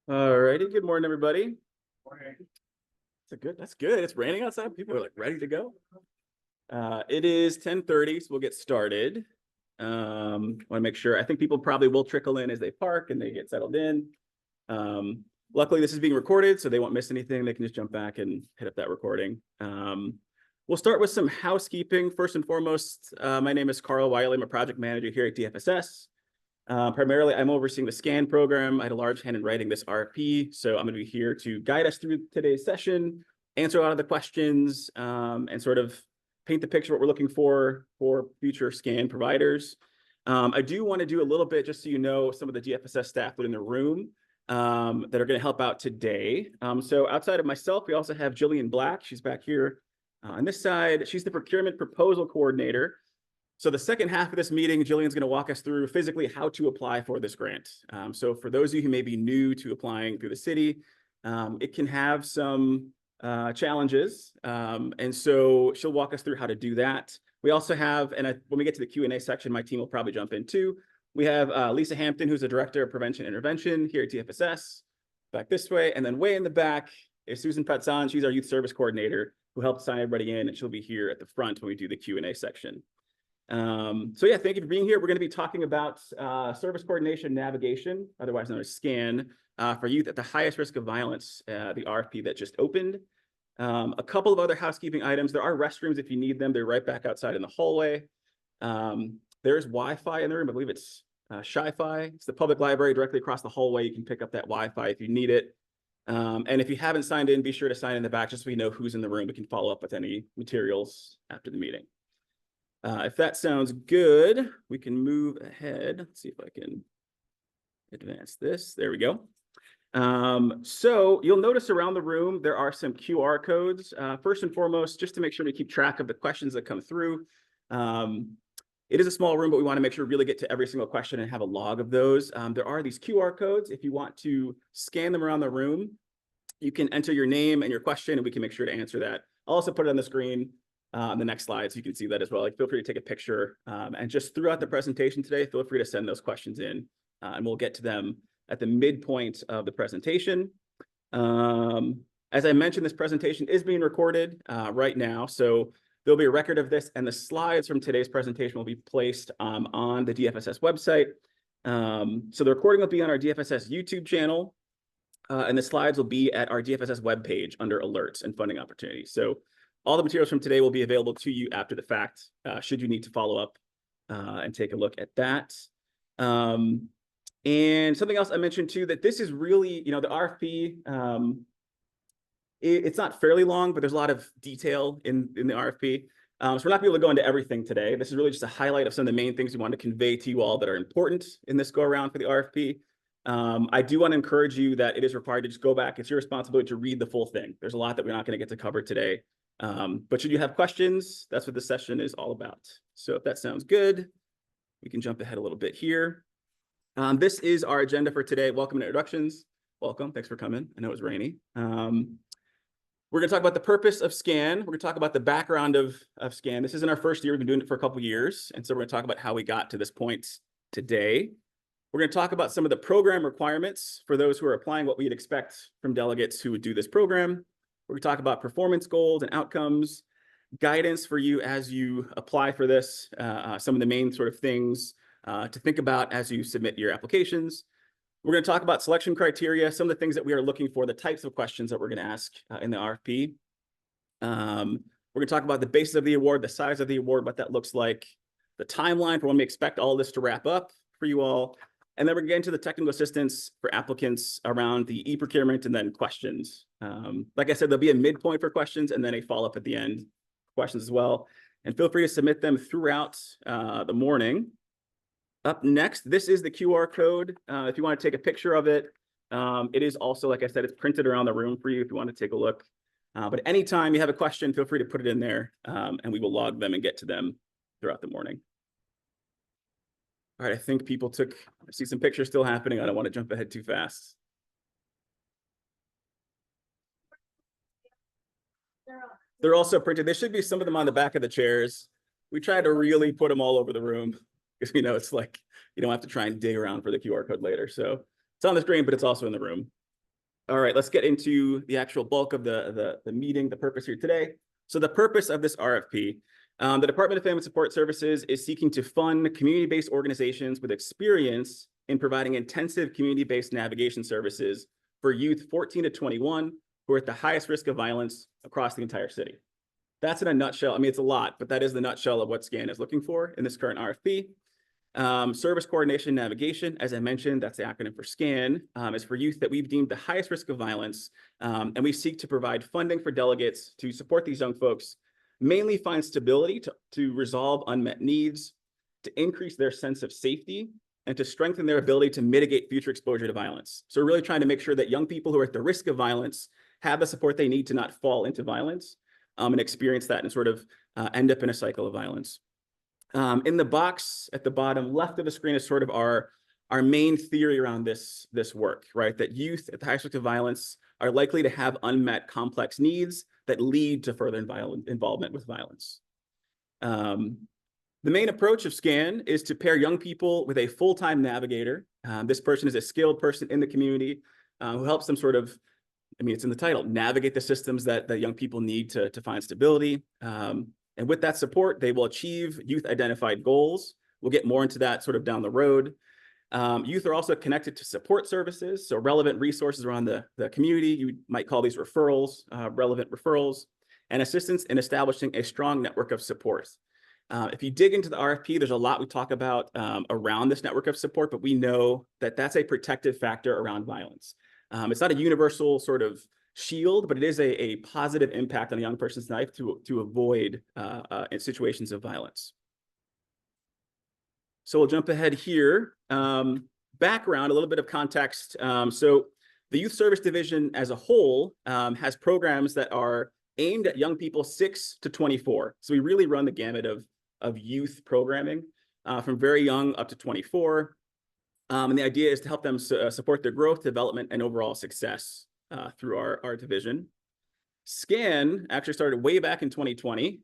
All righty. Good morning, everybody. That's good. It's raining outside. People are like ready to go. It is 10:30, so we'll get started. Want to make sure. I think people probably will trickle in as they park and they get settled in. Luckily, this is being recorded, so they won't miss anything. They can just jump back and hit up that recording. We'll start with some housekeeping. First and foremost, my name is Carl Wiley. I'm a project manager here at DFSS. Primarily, I'm overseeing the SCaN program. I had a large hand in writing this RFP, so I'm going to be here to guide us through today's session, answer a lot of the questions, and sort of paint the picture of what we're looking for future SCaN providers. I do want to do a little bit, just so you know, some of the DFSS staff within the room that are going to help out today. So outside of myself, we also have Jillian Black. She's back here on this side. She's the procurement proposal coordinator. So the second half of this meeting, Jillian's going to walk us through physically how to apply for this grant. So for those of you who may be new to applying through the city, it can have some challenges. And so she'll walk us through how to do that. We also have, and when we get to the Q&A section, my team will probably jump in too. We have Lisa Hampton, who's the Director of Prevention and Intervention here at DFSS, back this way. And then way in the back is Susan Petzon. She's our Youth Service Coordinator who helped sign everybody in, and she'll be here at the front when we do the Q&A section. So yeah, thank you for being here. We're going to be talking about service coordination navigation, otherwise known as SCaN, for youth at the highest risk of violence, the RFP that just opened. A couple of other housekeeping items. There are restrooms if you need them. They're right back outside in the hallway. There's Wi-Fi in the room. I believe it's Sci-Fi. It's the public library directly across the hallway. You can pick up that Wi-Fi if you need it. And if you haven't signed in, be sure to sign in the back just so we know who's in the room. We can follow up with any materials after the meeting. If that sounds good, we can move ahead. Let's see if I can advance this. There we go. So you'll notice around the room, there are some QR codes. First and foremost, just to make sure we keep track of the questions that come through. It is a small room, but we want to make sure we really get to every single question and have a log of those. There are these QR codes. If you want to scan them around the room, you can enter your name and your question, and we can make sure to answer that. I'll also put it on the screen on the next slide, so you can see that as well. Like, feel free to take a picture, and just throughout the presentation today, feel free to send those questions in, and we'll get to them at the midpoint of the presentation. As I mentioned, this presentation is being recorded right now, so there'll be a record of this, and the slides from today's presentation will be placed on the DFSS website. So the recording will be on our DFSS YouTube channel, and the slides will be at our DFSS webpage under alerts and funding opportunities. So all the materials from today will be available to you after the fact, should you need to follow up and take a look at that. And something else I mentioned too, that this is really, the RFP, it's not fairly long, but there's a lot of detail in the RFP. So we're not going to be able to go into everything today. This is really just a highlight of some of the main things we want to convey to you all that are important in this go around for the RFP. I do want to encourage you that it is required to just go back. It's your responsibility to read the full thing. There's a lot that we're not going to get to cover today. But should you have questions, that's what this session is all about. So if that sounds good, we can jump ahead a little bit here. This is our agenda for today. Welcome and introductions. Welcome. Thanks for coming. I know it was rainy. We're going to talk about the purpose of SCaN. We're going to talk about the background of SCaN. This isn't our first year. We've been doing it for a couple of years. And so we're going to talk about how we got to this point today. We're going to talk about some of the program requirements for those who are applying, what we'd expect from delegates who would do this program. We're going to talk about performance goals and outcomes, guidance for you as you apply for this, some of the main sort of things to think about as you submit your applications. We're going to talk about selection criteria, some of the things that we are looking for, the types of questions that we're going to ask in the RFP. We're going to talk about the basis of the award, the size of the award, what that looks like, the timeline for when we expect all this to wrap up for you all. And then we're going to get into the technical assistance for applicants around the e-procurement and then questions. Like I said, there'll be a midpoint for questions and then a follow-up at the end, questions as well. And feel free to submit them throughout the morning. Up next, this is the QR code. If you want to take a picture of it, it is also, like I said, it's printed around the room for you if you want to take a look. But anytime you have a question, feel free to put it in there, and we will log them and get to them throughout the morning. All right, I think I see some pictures still happening. I don't want to jump ahead too fast. They're also printed. There should be some of them on the back of the chairs. We tried to really put them all over the room because it's like you don't have to try and dig around for the QR code later. So it's on the screen, but it's also in the room. All right, let's get into the actual bulk of the meeting, the purpose here today. So the purpose of this RFP, the Department of Family Support Services is seeking to fund community-based organizations with experience in providing intensive community-based navigation services for youth 14 to 21 who are at the highest risk of violence across the entire city. That's in a nutshell. I mean, it's a lot, but that is the nutshell of what SCaN is looking for in this current RFP. Service coordination navigation, as I mentioned, that's the acronym for SCaN, is for youth that we've deemed the highest risk of violence. And we seek to provide funding for delegates to support these young folks, mainly find stability to resolve unmet needs, to increase their sense of safety, and to strengthen their ability to mitigate future exposure to violence. So we're really trying to make sure that young people who are at the risk of violence have the support they need to not fall into violence and experience that and sort of end up in a cycle of violence. In the box at the bottom left of the screen is sort of our main theory around this work, right? That youth at the highest risk of violence are likely to have unmet complex needs that lead to further involvement with violence. The main approach of SCaN is to pair young people with a full-time navigator. This person is a skilled person in the community who helps them sort of, I mean, it's in the title, navigate the systems that young people need to find stability. And with that support, they will achieve youth-identified goals. We'll get more into that sort of down the road. Youth are also connected to support services, so relevant resources around the community. You might call these referrals, relevant referrals, and assistance in establishing a strong network of support. If you dig into the RFP, there's a lot we talk about around this network of support, but we know that that's a protective factor around violence. It's not a universal sort of shield, but it is a positive impact on a young person's life to avoid in situations of violence. So we'll jump ahead here. Background, a little bit of context. So the Youth Service Division as a whole has programs that are aimed at young people 6 to 24. So we really run the gamut of youth programming from very young up to 24. And the idea is to help them support their growth, development, and overall success through our division. SCaN actually started way back in 2020.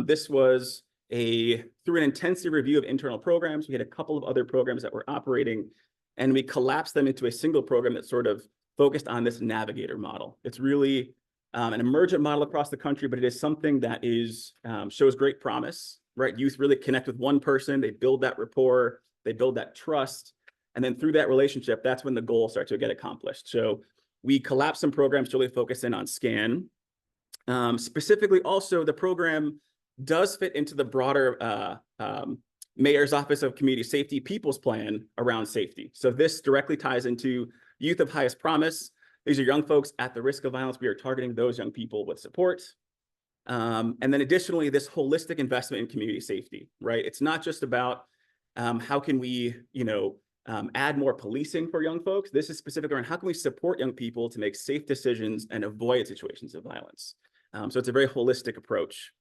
This was through an intensive review of internal programs. We had a couple of other programs that were operating, and we collapsed them into a single program that sort of focused on this navigator model. It's really an emergent model across the country, but it is something that shows great promise, right? Youth really connect with one person, they build that rapport, they build that trust, and then through that relationship, that's when the goals start to get accomplished. So we collapsed some programs to really focus in on SCaN. Specifically, also, the program does fit into the broader Mayor's Office of Community Safety People's Plan around safety. So this directly ties into Youth of Highest Promise. These are young folks at the risk of violence. We are targeting those young people with support. And then additionally, this holistic investment in community safety, right? It's not just about how can we, add more policing for young folks. This is specific around how can we support young people to make safe decisions and avoid situations of violence. So it's a very holistic approach.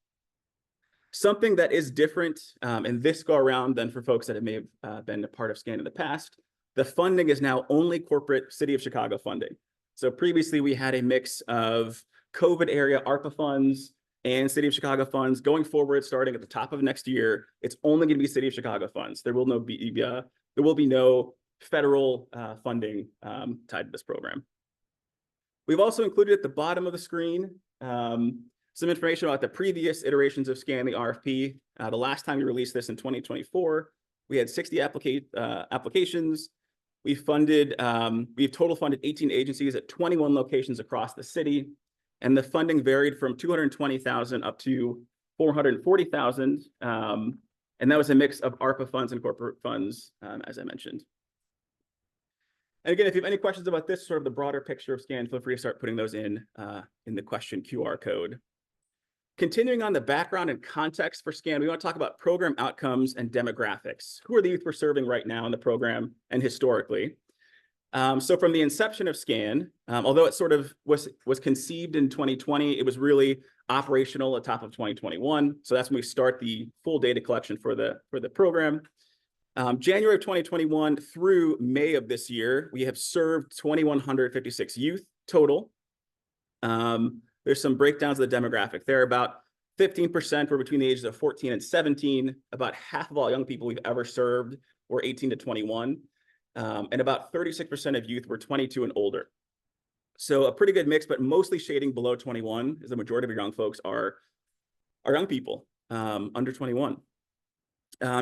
Something that is different in this go around than for folks that may have been a part of SCaN in the past, the funding is now only corporate City of Chicago funding. So previously we had a mix of COVID area ARPA funds and City of Chicago funds. Going forward, starting at the top of next year, it's only going to be City of Chicago funds. There will be no federal funding tied to this program. We've also included at the bottom of the screen some information about the previous iterations of SCaN, the RFP. The last time we released this in 2024, we had 60 applications. We've total funded 18 agencies at 21 locations across the city. And the funding varied from $220,000 up to $440,000. And that was a mix of ARPA funds and corporate funds, as I mentioned. And again, if you have any questions about this, sort of the broader picture of SCaN, feel free to start putting those in the question QR code. Continuing on the background and context for SCaN, we want to talk about program outcomes and demographics. Who are the youth we're serving right now in the program and historically? So from the inception of SCaN, although it sort of was conceived in 2020, it was really operational at top of 2021. So that's when we start the full data collection for the program. January of 2021 through May of this year, we have served 2,156 youth total. There's some breakdowns of the demographic. There are about 15% were between the ages of 14 and 17. About half of all young people we've ever served were 18 to 21. And about 36% of youth were 22 and older. So a pretty good mix, but mostly shading below 21, is the majority of your young folks are young people under 21.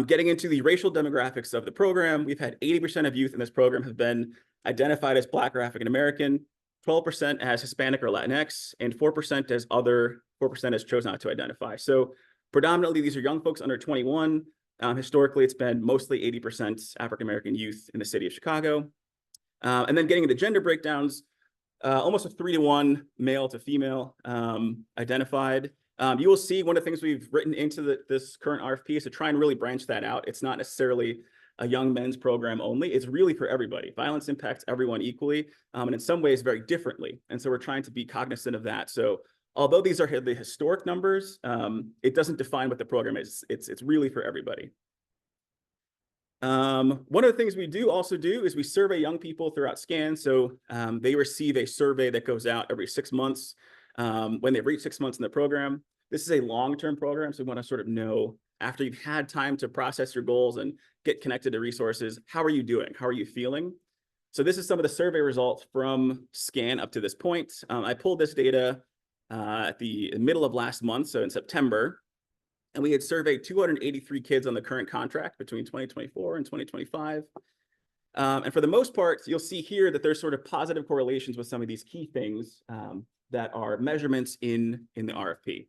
Getting into the racial demographics of the program, we've had 80% of youth in this program have been identified as Black or African American, 12% as Hispanic or Latinx, and 4% as other, 4% as chose not to identify. So predominantly, these are young folks under 21. Historically, it's been mostly 80% African American youth in the city of Chicago. And then getting into gender breakdowns, almost a 3-to-1 male to female identified. You will see one of the things we've written into this current RFP is to try and really branch that out. It's not necessarily a young men's program only. It's really for everybody. Violence impacts everyone equally, and in some ways very differently. And so we're trying to be cognizant of that. So although these are the historic numbers, it doesn't define what the program is. It's really for everybody. One of the things we also do is we survey young people throughout SCaN. So they receive a survey that goes out every 6 months. When they've reached 6 months in the program. This is a long-term program, so we want to sort of know, after you've had time to process your goals and get connected to resources, how are you doing? How are you feeling? So this is some of the survey results from SCaN up to this point. I pulled this data at the middle of last month, so in September, and we had surveyed 283 kids on the current contract between 2024 and 2025. And for the most part, you'll see here that there's sort of positive correlations with some of these key things that are measurements in the RFP.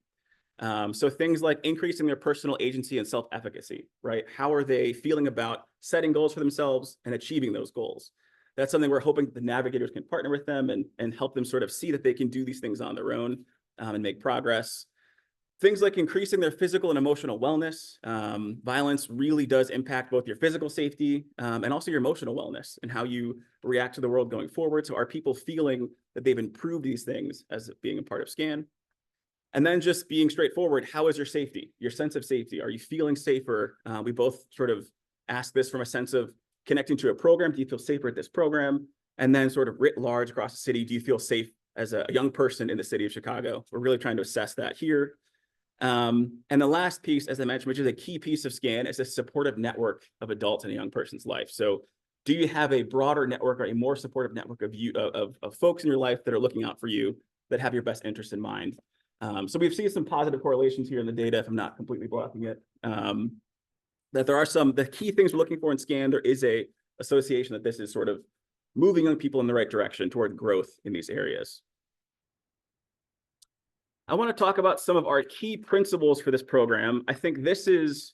So things like increasing their personal agency and self-efficacy, right? How are they feeling about setting goals for themselves and achieving those goals? That's something we're hoping the navigators can partner with them and help them sort of see that they can do these things on their own and make progress. Things like increasing their physical and emotional wellness. Violence really does impact both your physical safety and also your emotional wellness and how you react to the world going forward. So are people feeling that they've improved these things as being a part of SCaN? And then just being straightforward, how is your safety, your sense of safety? Are you feeling safer? We both sort of ask this from a sense of connecting to a program. Do you feel safer at this program? And then sort of writ large across the city, do you feel safe as a young person in the city of Chicago? We're really trying to assess that here. And the last piece, as I mentioned, which is a key piece of SCaN, is a supportive network of adults in a young person's life. So do you have a broader network or a more supportive network of folks in your life that are looking out for you, that have your best interest in mind? So we've seen some positive correlations here in the data, if I'm not completely blocking it, that there are the key things we're looking for in SCaN. There is a association that this is sort of moving young people in the right direction toward growth in these areas. I want to talk about some of our key principles for this program. I think this is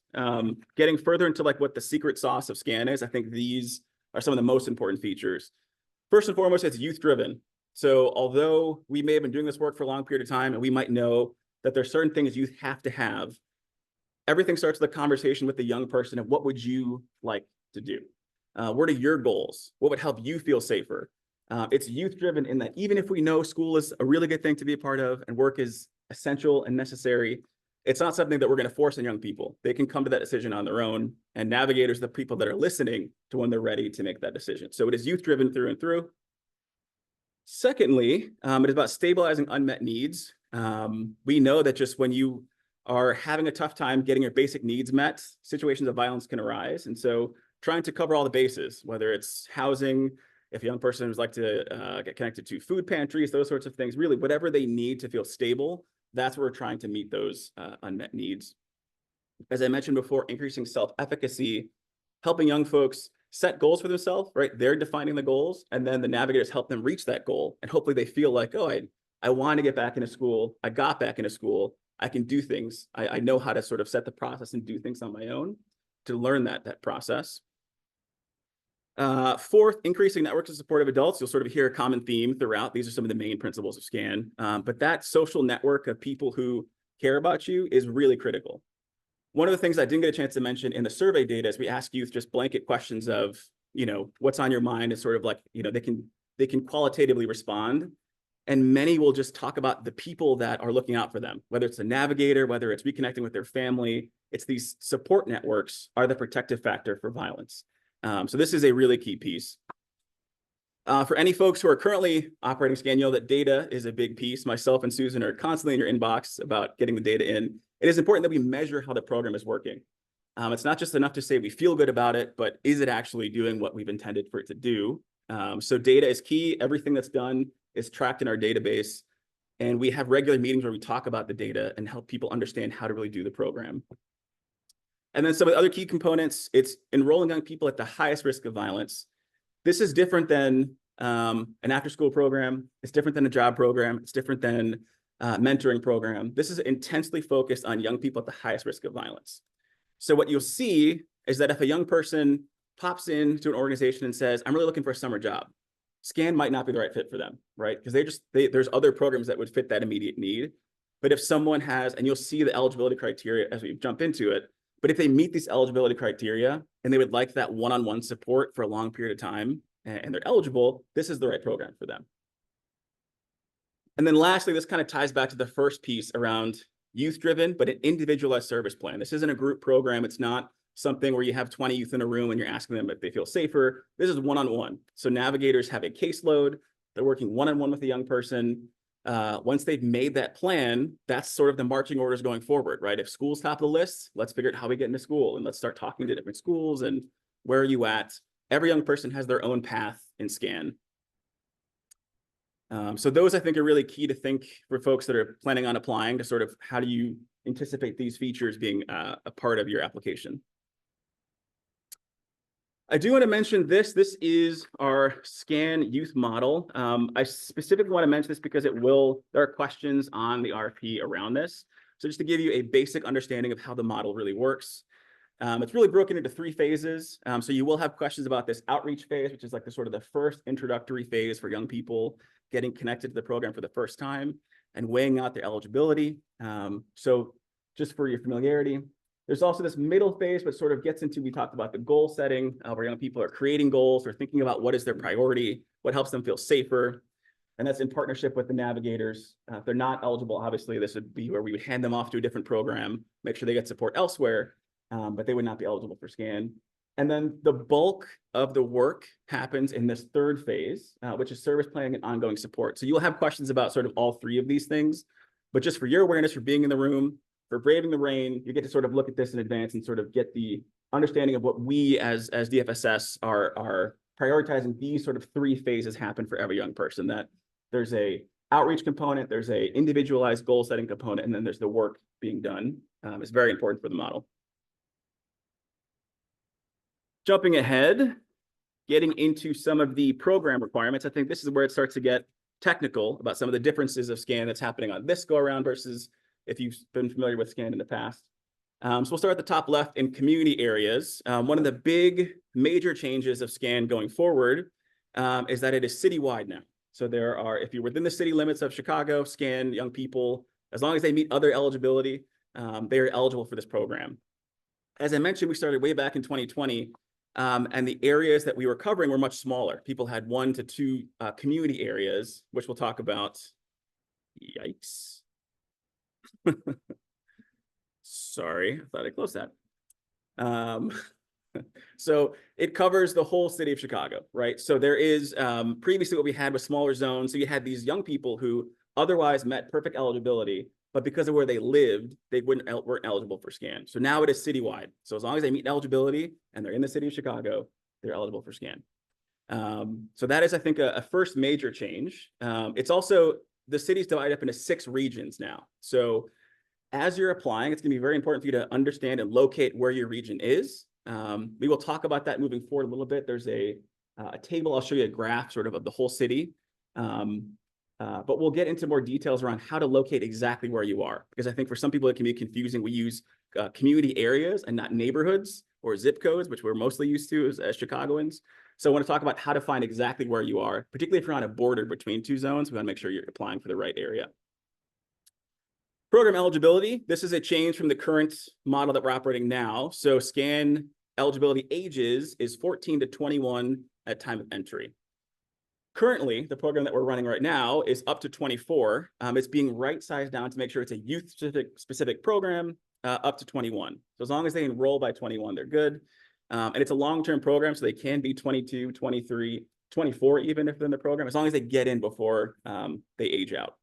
getting further into like what the secret sauce of SCaN is. I think these are some of the most important features. First and foremost, it's youth-driven. So although we may have been doing this work for a long period of time and we might know that there's certain things youth have to have, everything starts with a conversation with the young person of what would you like to do? What are your goals? What would help you feel safer? It's youth-driven in that even if we know school is a really good thing to be a part of and work is essential and necessary, it's not something that we're going to force on young people. They can come to that decision on their own, and navigators are the people that are listening to when they're ready to make that decision. So it is youth-driven through and through. Secondly, it is about stabilizing unmet needs. We know that just when you are having a tough time getting your basic needs met, situations of violence can arise. And so trying to cover all the bases, whether it's housing, if a young person would like to get connected to food pantries, those sorts of things, really whatever they need to feel stable, that's where we're trying to meet those unmet needs. As I mentioned before, increasing self-efficacy, helping young folks set goals for themselves, right? They're defining the goals, and then the navigators help them reach that goal. And hopefully they feel like, oh, I want to get back into school. I got back into school. I can do things. I know how to sort of set the process and do things on my own to learn that process. Fourth, increasing networks of supportive adults. You'll sort of hear a common theme throughout. These are some of the main principles of SCaN. But that social network of people who care about you is really critical. One of the things I didn't get a chance to mention in the survey data is we ask youth just blanket questions of, what's on your mind. Is sort of like, they can qualitatively respond. And many will just talk about the people that are looking out for them, whether it's a navigator, whether it's reconnecting with their family. It's these support networks are the protective factor for violence. So this is a really key piece. For any folks who are currently operating SCaN, you know that data is a big piece. Myself and Susan are constantly in your inbox about getting the data in. It is important that we measure how the program is working. It's not just enough to say we feel good about it, but is it actually doing what we've intended for it to do? So data is key. Everything that's done is tracked in our database. And we have regular meetings where we talk about the data and help people understand how to really do the program. And then some of the other key components, it's enrolling young people at the highest risk of violence. This is different than an after-school program. It's different than a job program. It's different than a mentoring program. This is intensely focused on young people at the highest risk of violence. So what you'll see is that if a young person pops into an organization and says, I'm really looking for a summer job, SCaN might not be the right fit for them, right? Because there's other programs that would fit that immediate need. But if someone has, and you'll see the eligibility criteria as we jump into it, but if they meet these eligibility criteria and they would like that one-on-one support for a long period of time and they're eligible, this is the right program for them. And then lastly, this kind of ties back to the first piece around youth-driven, but an individualized service plan. This isn't a group program. It's not something where you have 20 youth in a room and you're asking them if they feel safer. This is one-on-one. So navigators have a caseload. They're working one-on-one with a young person. Once they've made that plan, that's sort of the marching orders going forward, right? If school's top of the list, let's figure out how we get into school and let's start talking to different schools and where are you at? Every young person has their own path in SCaN. So those I think are really key to think for folks that are planning on applying to sort of how do you anticipate these features being a part of your application. I do want to mention this. This is our SCaN youth model. I specifically want to mention this because there are questions on the RFP around this. So just to give you a basic understanding of how the model really works. It's really broken into 3 phases. So you will have questions about this outreach phase, which is like the sort of the first introductory phase for young people getting connected to the program for the first time and weighing out their eligibility. So just for your familiarity, there's also this middle phase, but sort of gets into, we talked about the goal setting, where young people are creating goals or thinking about what is their priority, what helps them feel safer. And that's in partnership with the navigators. If they're not eligible, obviously, this would be where we would hand them off to a different program, make sure they get support elsewhere, but they would not be eligible for SCaN. And then the bulk of the work happens in this third phase, which is service planning and ongoing support. So you'll have questions about sort of all 3 of these things, but just for your awareness, for being in the room, for braving the rain, you get to sort of look at this in advance and sort of get the understanding of what we as DFSS are prioritizing. These sort of 3 phases happen for every young person, that there's a outreach component, there's a individualized goal setting component, and then there's the work being done. It's very important for the model. Jumping ahead, getting into some of the program requirements, I think this is where it starts to get technical about some of the differences of SCaN that's happening on this go around versus if you've been familiar with SCaN in the past. So we'll start at the top left in community areas. One of the big major changes of SCaN going forward is that it is citywide now. So there are, if you're within the city limits of Chicago, SCaN young people, as long as they meet other eligibility, they are eligible for this program. As I mentioned, we started way back in 2020, and the areas that we were covering were much smaller. People had 1 to 2 community areas, which we'll talk about. Yikes. Sorry, I thought I closed that. So it covers the whole city of Chicago, right? So there is previously what we had was smaller zones. So you had these young people who otherwise met perfect eligibility, but because of where they lived, they weren't eligible for SCaN. So now it is citywide. So as long as they meet eligibility and they're in the city of Chicago, they're eligible for SCaN. So that is, I think, a first major change. It's also, the city's divided up into 6 regions now. So as you're applying, it's going to be very important for you to understand and locate where your region is. We will talk about that moving forward a little bit. There's a table, I'll show you a graph sort of the whole city. But we'll get into more details around how to locate exactly where you are, because I think for some people it can be confusing. We use community areas and not neighborhoods or zip codes, which we're mostly used to as Chicagoans. So I want to talk about how to find exactly where you are, particularly if you're on a border between 2 zones. We want to make sure you're applying for the right area. Program eligibility. This is a change from the current model that we're operating now. So SCaN eligibility ages is 14 to 21 at time of entry. Currently, the program that we're running right now is up to 24. It's being right-sized down to make sure it's a youth-specific program up to 21. So as long as they enroll by 21, they're good. And it's a long-term program, so they can be 22, 23, 24 even if they're in the program, as long as they get in before they age out.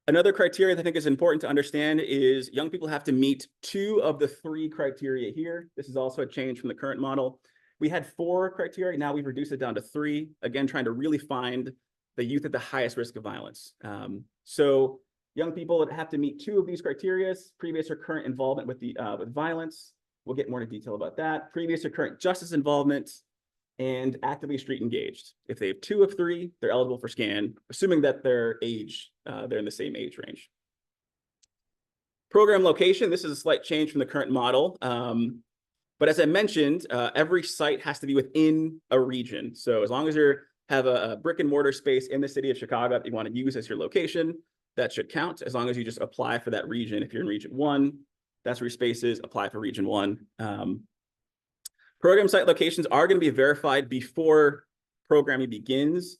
Another criteria that I think is important to understand is young people have to meet 2 of the 3 criteria here. This is also a change from the current model. We had 4 criteria, now we've reduced it down to 3. Again, trying to really find the youth at the highest risk of violence. So young people that have to meet 2 of these criteria: previous or current involvement with violence. We'll get more into detail about that. Previous or current justice involvement, and actively street engaged. If they have 2 of 3, they're eligible for SCaN, assuming that they're in the same age range. Program location, this is a slight change from the current model. But as I mentioned, every site has to be within a region. So as long as you have a brick and mortar space in the city of Chicago that you want to use as your location, that should count, as long as you just apply for that region. If you're in region 1, that's where your space is, apply for region 1. Program site locations are going to be verified before programming begins.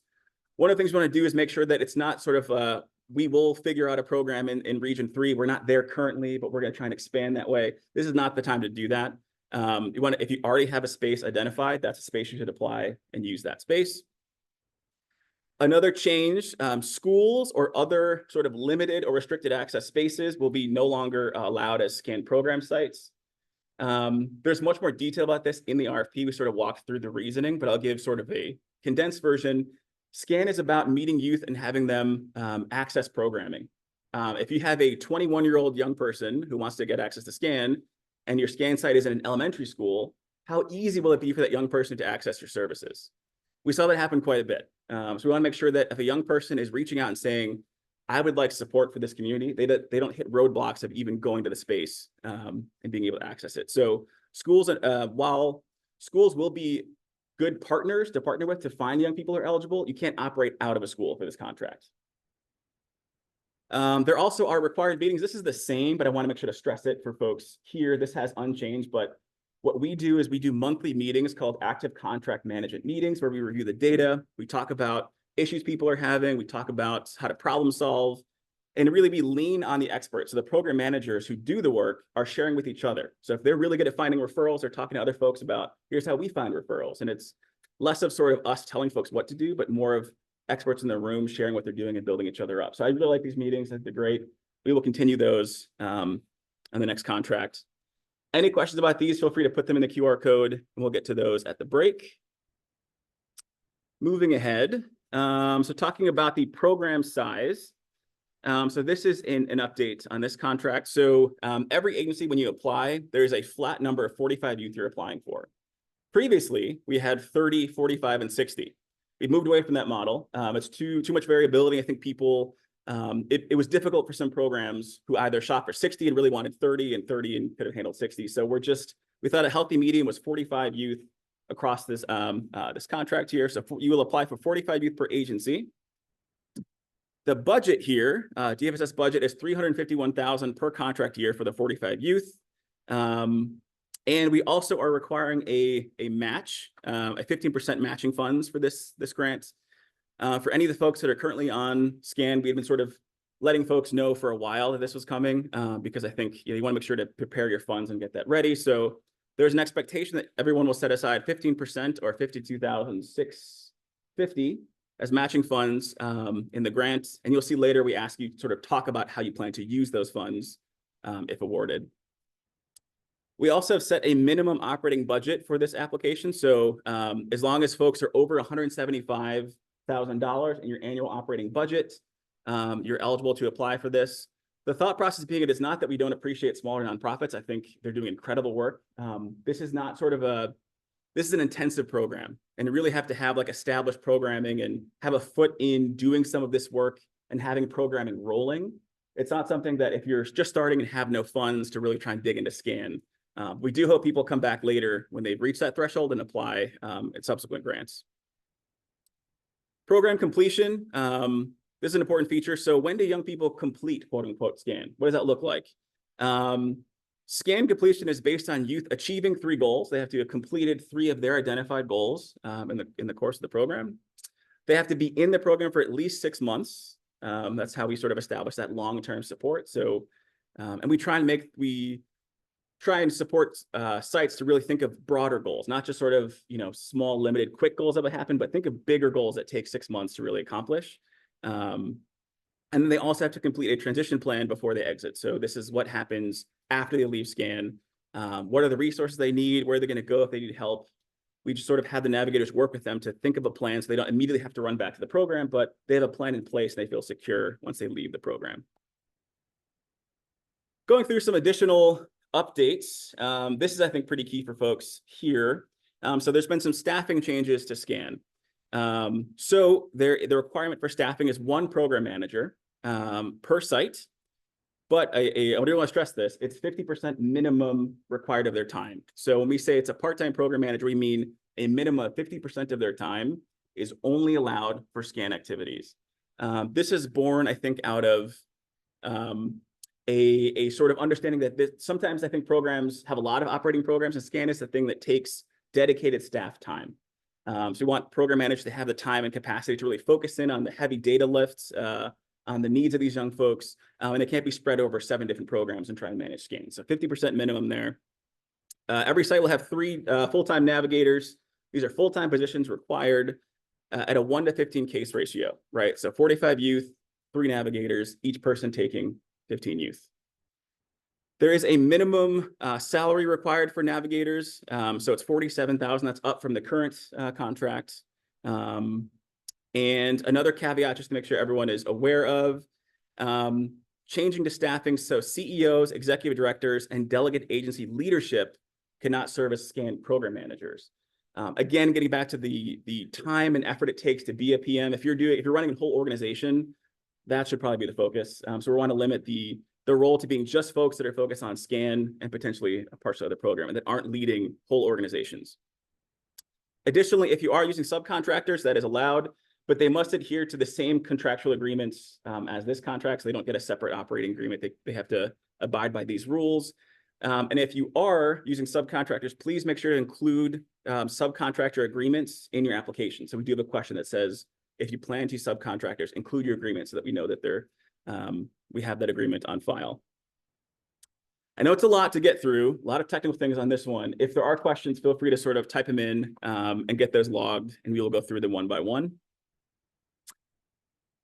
One of the things we want to do is make sure that it's not sort of we will figure out a program in region 3. We're not there currently, but we're going to try and expand that way. This is not the time to do that. If you already have a space identified, that's a space you should apply and use that space. Another change, schools or other sort of limited or restricted access spaces will be no longer allowed as SCaN program sites. There's much more detail about this in the RFP. We sort of walked through the reasoning, but I'll give sort of a condensed version. SCaN is about meeting youth and having them access programming. If you have a 21-year-old young person who wants to get access to SCaN and your SCaN site is in an elementary school, how easy will it be for that young person to access your services? We saw that happen quite a bit. So we want to make sure that if a young person is reaching out and saying, I would like support for this community, they don't hit roadblocks of even going to the space and being able to access it. So schools, while schools will be good partners to partner with to find young people who are eligible, you can't operate out of a school for this contract. There also are required meetings. This is the same, but I want to make sure to stress it for folks here. This has unchanged, but what we do is we do monthly meetings called active contract management meetings, where we review the data. We talk about issues people are having. We talk about how to problem solve, and really we lean on the experts. So the program managers who do the work are sharing with each other. So if they're really good at finding referrals, they're talking to other folks about, here's how we find referrals. And it's less of sort of us telling folks what to do, but more of experts in the room sharing what they're doing and building each other up. So I really like these meetings. I think they're great. We will continue those on the next contract. Any questions about these, feel free to put them in the QR code, and we'll get to those at the break. Moving ahead, so talking about the program size. So this is an update on this contract. So every agency, when you apply, there's a flat number of 45 youth you're applying for. Previously, we had 30, 45, and 60. We've moved away from that model. It's too much variability. I think people, it was difficult for some programs who either shot for 60 and really wanted 30 and 30 and could have handled 60. So we thought a healthy median was 45 youth across this, this contract here. So you will apply for 45 youth per agency. The budget here, DFSS budget is $351,000 per contract year for the 45 youth. And we also are requiring a match, a 15% matching funds for this grant. For any of the folks that are currently on SCaN, we've been sort of letting folks know for a while that this was coming because I think you want to make sure to prepare your funds and get that ready. So there's an expectation that everyone will set aside 15% or $52,650 as matching funds in the grant. And you'll see later we ask you to sort of talk about how you plan to use those funds if awarded. We also have set a minimum operating budget for this application. So as long as folks are over $175,000 in your annual operating budget, you're eligible to apply for this. The thought process being it is not that we don't appreciate smaller nonprofits. I think they're doing incredible work. This is not sort of this is an intensive program, and you really have to have like established programming and have a foot in doing some of this work and having programming rolling. It's not something that if you're just starting and have no funds to really try and dig into SCaN. We do hope people come back later when they've reached that threshold and apply at subsequent grants. Program completion. This is an important feature. So when do young people complete, quote unquote, SCaN? What does that look like? SCaN completion is based on youth achieving 3 goals. They have to have completed 3 of their identified goals in the course of the program. They have to be in the program for at least 6 months. That's how we sort of establish that long-term support. So, and we try and support sites to really think of broader goals, not just sort of, small, limited, quick goals that would happen, but think of bigger goals that take 6 months to really accomplish. And then they also have to complete a transition plan before they exit. So this is what happens after they leave SCaN. What are the resources they need? Where are they going to go if they need help? we just sort of have the navigators work with them to think of a plan so they don't immediately have to run back to the program, but they have a plan in place and they feel secure once they leave the program. Going through some additional updates. This is, I think, pretty key for folks here. So there's been some staffing changes to SCaN. So the requirement for staffing is 1 program manager per site. But I do want to stress this, it's 50% minimum required of their time. So when we say it's a part-time program manager, we mean a minimum of 50% of their time is only allowed for SCaN activities. This is born, I think, out of a sort of understanding that sometimes I think programs have a lot of operating programs, and SCaN is the thing that takes dedicated staff time. So we want program managers to have the time and capacity to really focus in on the heavy data lifts, on the needs of these young folks, and it can't be spread over 7 different programs and try and manage SCaN. So 50% minimum there. Every site will have 3 full-time navigators. These are full-time positions required at a 1-to-15 case ratio, right? So 45 youth, 3 navigators, each person taking 15 youth. There is a minimum salary required for navigators. So it's $47,000. That's up from the current contract. And another caveat, just to make sure everyone is aware of, changing to staffing. So CEOs, executive directors, and delegate agency leadership cannot serve as SCaN program managers. Again, getting back to the time and effort it takes to be a PM. If you're running a whole organization, that should probably be the focus. So we want to limit the role to being just folks that are focused on SCaN and potentially a partial other program and that aren't leading whole organizations. Additionally, if you are using subcontractors, that is allowed, but they must adhere to the same contractual agreements as this contract, so they don't get a separate operating agreement. They have to abide by these rules. And if you are using subcontractors, please make sure to include subcontractor agreements in your application. So we do have a question that says, if you plan to use subcontractors, include your agreement so that we know that we have that agreement on file. I know it's a lot to get through, a lot of technical things on this one. If there are questions, feel free to sort of type them in and get those logged, and we will go through them one by one.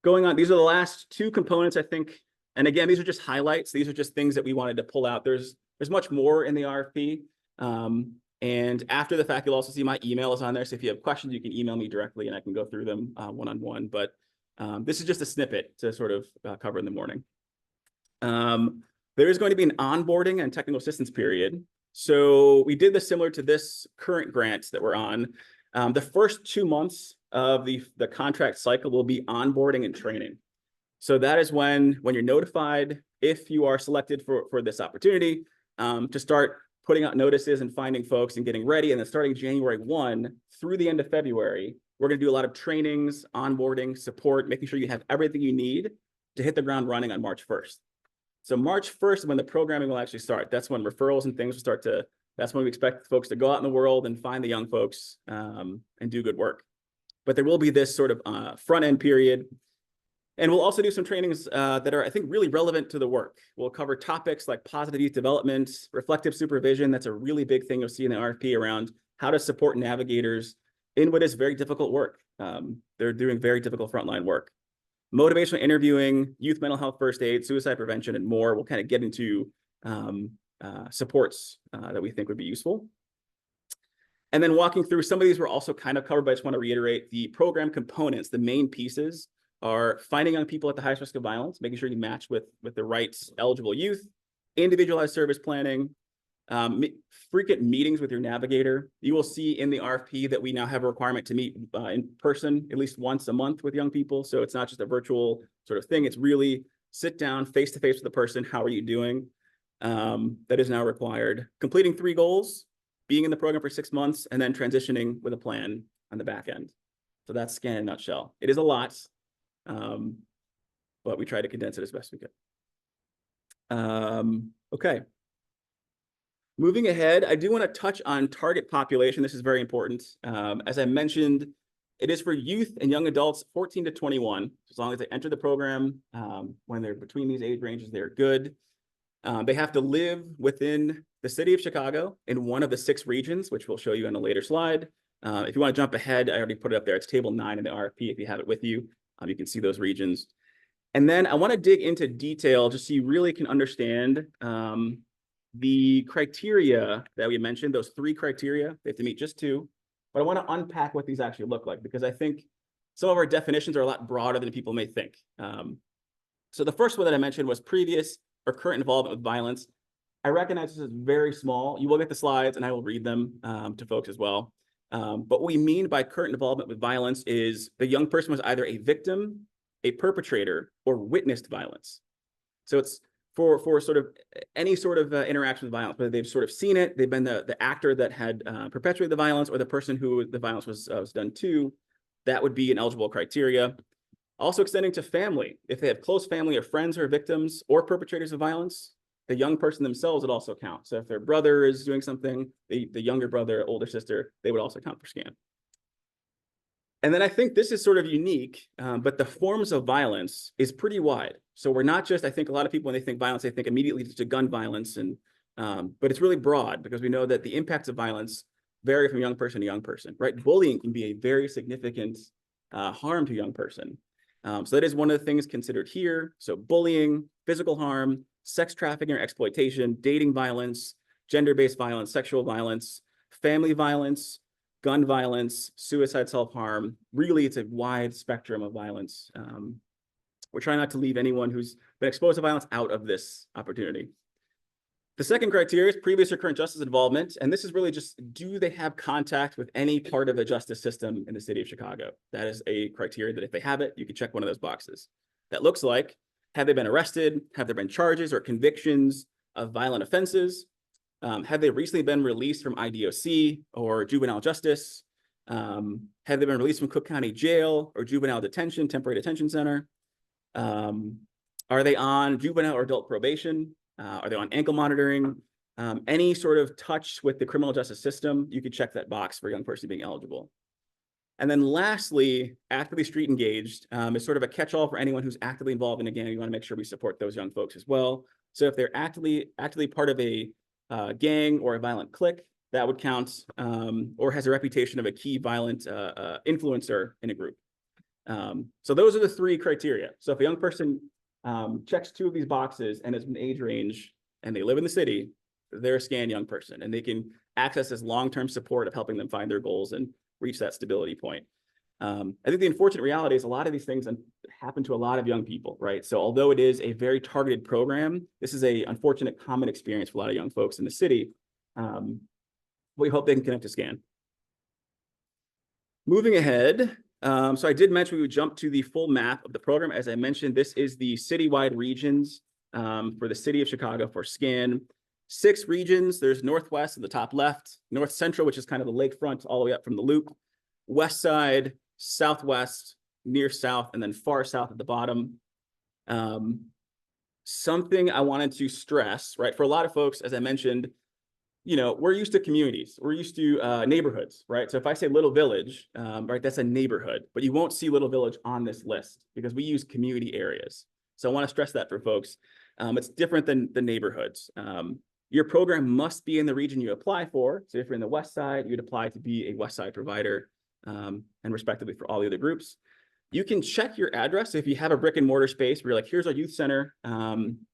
Going on, these are the last 2 components, I think. And again, these are just highlights. These are just things that we wanted to pull out. There's much more in the RFP. And after the fact, you'll also see my email is on there. So if you have questions, you can email me directly and I can go through them one-on-one. But this is just a snippet to sort of cover in the morning. There is going to be an onboarding and technical assistance period. So we did this similar to this current grant that we're on. The first 2 months of the contract cycle will be onboarding and training. So that is when you're notified, if you are selected for this opportunity, to start putting out notices and finding folks and getting ready. And then starting January 1 through the end of February, we're going to do a lot of trainings, onboarding, support, making sure you have everything you need to hit the ground running on March 1st. So March 1st is when the programming will actually start. That's when referrals and things will start to, that's when we expect folks to go out in the world and find the young folks and do good work. But there will be this sort of front end period. And we'll also do some trainings that are, I think, really relevant to the work. We'll cover topics like positive youth development, reflective supervision. That's a really big thing you'll see in the RFP around how to support navigators in what is very difficult work. They're doing very difficult frontline work. Motivational interviewing, youth mental health first aid, suicide prevention, and more. We'll kind of get into supports that we think would be useful. And then walking through some of these were also kind of covered, but I just want to reiterate the program components. The main pieces are finding young people at the highest risk of violence, making sure you match with the right eligible youth, individualized service planning, frequent meetings with your navigator. You will see in the RFP that we now have a requirement to meet in person at least once a month with young people. So it's not just a virtual sort of thing. It's really sit down face-to-face with the person. How are you doing? That is now required. Completing 3 goals, being in the program for 6 months, and then transitioning with a plan on the back end. So that's SCaN in a nutshell. It is a lot, but we try to condense it as best we could. Okay. Moving ahead, I do want to touch on target population. This is very important. As I mentioned, it is for youth and young adults 14 to 21. As long as they enter the program, when they're between these age ranges, they're good. They have to live within the city of Chicago in one of the 6 regions, which we'll show you on a later slide. If you want to jump ahead, I already put it up there. It's table 9 in the RFP. If you have it with you, you can see those regions. And then I want to dig into detail just so you really can understand the criteria that we mentioned, those 3 criteria. They have to meet just 2. but I want to unpack what these actually look like, because I think some of our definitions are a lot broader than people may think. So the first one that I mentioned was previous or current involvement with violence. I recognize this is very small. You will get the slides and I will read them to folks as well. But what we mean by current involvement with violence is the young person was either a victim, a perpetrator, or witnessed violence. So it's for sort of any sort of interaction with violence, whether they've sort of seen it, they've been the actor that had perpetuated the violence, or the person who the violence was done to. That would be an eligible criteria. Also extending to family. If they have close family or friends who are victims or perpetrators of violence, the young person themselves would also count. So if their brother is doing something, the younger brother, older sister, they would also count for SCaN. And then I think this is sort of unique, but the forms of violence is pretty wide. So we're not just, I think a lot of people, when they think violence, they think immediately to gun violence, and but it's really broad, because we know that the impacts of violence vary from young person to young person, right? Bullying can be a very significant harm to a young person. So that is one of the things considered here. So bullying, physical harm, sex trafficking or exploitation, dating violence, gender-based violence, sexual violence, family violence, gun violence, suicide, self-harm. Really, it's a wide spectrum of violence. We're trying not to leave anyone who's been exposed to violence out of this opportunity. The second criteria is previous or current justice involvement. And this is really just, do they have contact with any part of the justice system in the city of Chicago? That is a criteria that if they have it, you can check one of those boxes. That looks like, have they been arrested? Have there been charges or convictions of violent offenses? Have they recently been released from IDOC or juvenile justice? Have they been released from Cook County Jail or juvenile detention, temporary detention center? Are they on juvenile or adult probation? Are they on ankle monitoring? Any sort of touch with the criminal justice system, you could check that box for a young person being eligible. And then lastly, actively street engaged is sort of a catch-all for anyone who's actively involved in a gang. You want to make sure we support those young folks as well. So if they're actively part of a gang or a violent clique, that would count, or has a reputation of a key violent influencer in a group. So those are the three criteria. So if a young person checks two of these boxes and is in age range and they live in the city, they're a SCaN young person, and they can access this long-term support of helping them find their goals and reach that stability point. I think the unfortunate reality is a lot of these things happen to a lot of young people, right? So although it is a very targeted program, this is a unfortunate common experience for a lot of young folks in the city. We hope they can connect to SCaN. Moving ahead, so I did mention we would jump to the full map of the program. As I mentioned, this is the citywide regions for the city of Chicago for SCaN. 6 regions. There's Northwest in the top left, North Central, which is kind of the lakefront all the way up from the Loop, West Side, Southwest, near South, and then far South at the bottom. Something I wanted to stress, right? For a lot of folks, as I mentioned, we're used to communities. We're used to neighborhoods, right? So if I say Little Village, right, that's a neighborhood, but you won't see Little Village on this list because we use community areas. So I want to stress that for folks. It's different than the neighborhoods. Your program must be in the region you apply for. So if you're in the West Side, you'd apply to be a West Side provider, and respectively for all the other groups. You can check your address. So if you have a brick and mortar space where you're like, here's our youth center,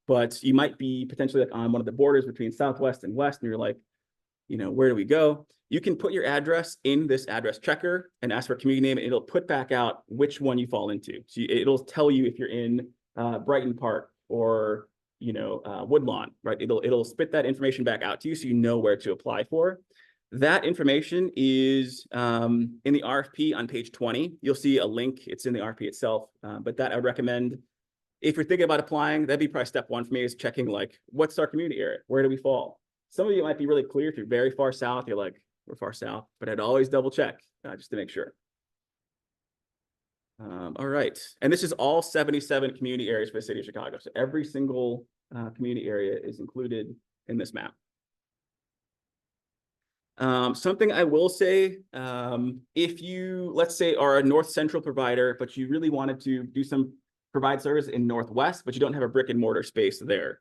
but you might be potentially like on one of the borders between Southwest and West, and you're like, where do we go? You can put your address in this address checker and ask for a community name, and it'll put back out which one you fall into. So it'll tell you if you're in Brighton Park or Woodlawn, right? It'll spit that information back out to you so you know where to apply for. That information is in the RFP on page 20. You'll see a link. It's in the RFP itself, but that I would recommend. If you're thinking about applying, that'd be probably step 1 for me, is checking like, what's our community area? Where do we fall? Some of you might be really clear. If you're very far south, you're like, we're far south, but I'd always double check just to make sure. All right, and this is all 77 community areas for the city of Chicago. So every single community area is included in this map. Something I will say, if you, let's say, are a North Central provider, but you really wanted to provide service in Northwest, but you don't have a brick and mortar space there.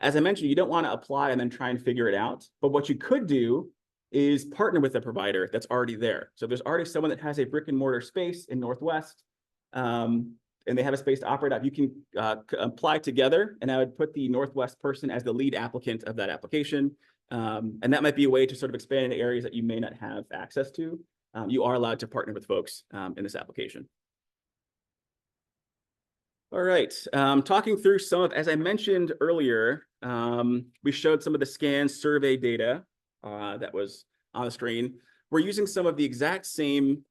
As I mentioned, you don't want to apply and then try and figure it out. But what you could do is partner with a provider that's already there. So if there's already someone that has a brick and mortar space in Northwest, and they have a space to operate out, you can apply together, and I would put the Northwest person as the lead applicant of that application. And that might be a way to sort of expand into areas that you may not have access to. you are allowed to partner with folks in this application. All right, talking through some of, as I mentioned earlier, we showed some of the SCaN survey data that was on the screen. We're using some of the exact same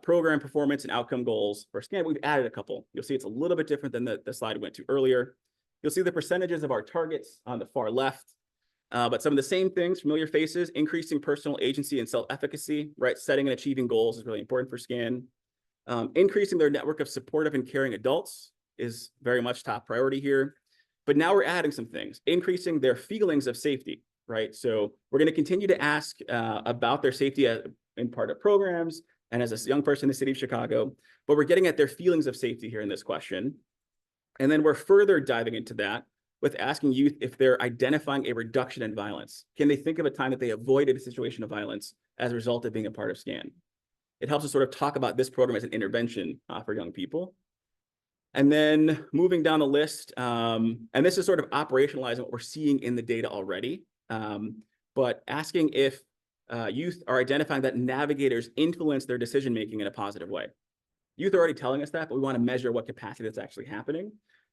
program performance and outcome goals for SCaN. We've added a couple. You'll see it's a little bit different than the slide we went to earlier. You'll see the percentages of our targets on the far left, but some of the same things, familiar faces, increasing personal agency and self-efficacy, right? Setting and achieving goals is really important for SCaN. Increasing their network of supportive and caring adults is very much top priority here. But now we're adding some things, increasing their feelings of safety, right? So we're going to continue to ask about their safety in part of programs and as a young person in the city of Chicago, but we're getting at their feelings of safety here in this question. And then we're further diving into that with asking youth if they're identifying a reduction in violence. Can they think of a time that they avoided a situation of violence as a result of being a part of SCaN? It helps us sort of talk about this program as an intervention for young people. And then moving down the list, and this is sort of operationalizing what we're seeing in the data already, but asking if youth are identifying that navigators influence their decision-making in a positive way. Youth are already telling us that, but we want to measure what capacity that's actually happening.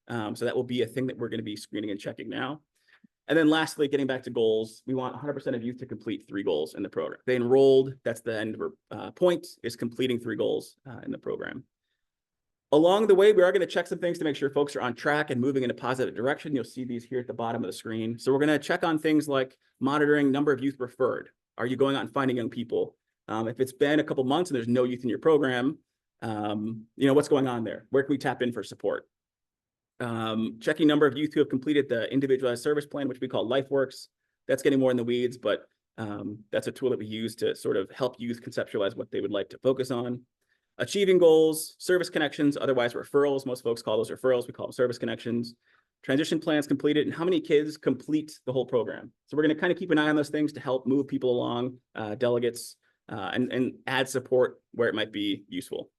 So that will be a thing that we're going to be screening and checking now. And then lastly, getting back to goals, we want 100% of youth to complete 3 goals in the program. They enrolled, that's the end of our point, is completing 3 goals in the program. Along the way, we are going to check some things to make sure folks are on track and moving in a positive direction. You'll see these here at the bottom of the screen. So we're going to check on things like monitoring number of youth referred. Are you going out and finding young people? If it's been a couple months and there's no youth in your program, what's going on there? Where can we tap in for support? Checking number of youth who have completed the individualized service plan, which we call LifeWorks. That's getting more in the weeds, but that's a tool that we use to sort of help youth conceptualize what they would like to focus on. Achieving goals, service connections, otherwise referrals. Most folks call those referrals. We call them service connections. Transition plans completed, and how many kids complete the whole program. So we're going to kind of keep an eye on those things to help move people along, delegates, and add support where it might be useful.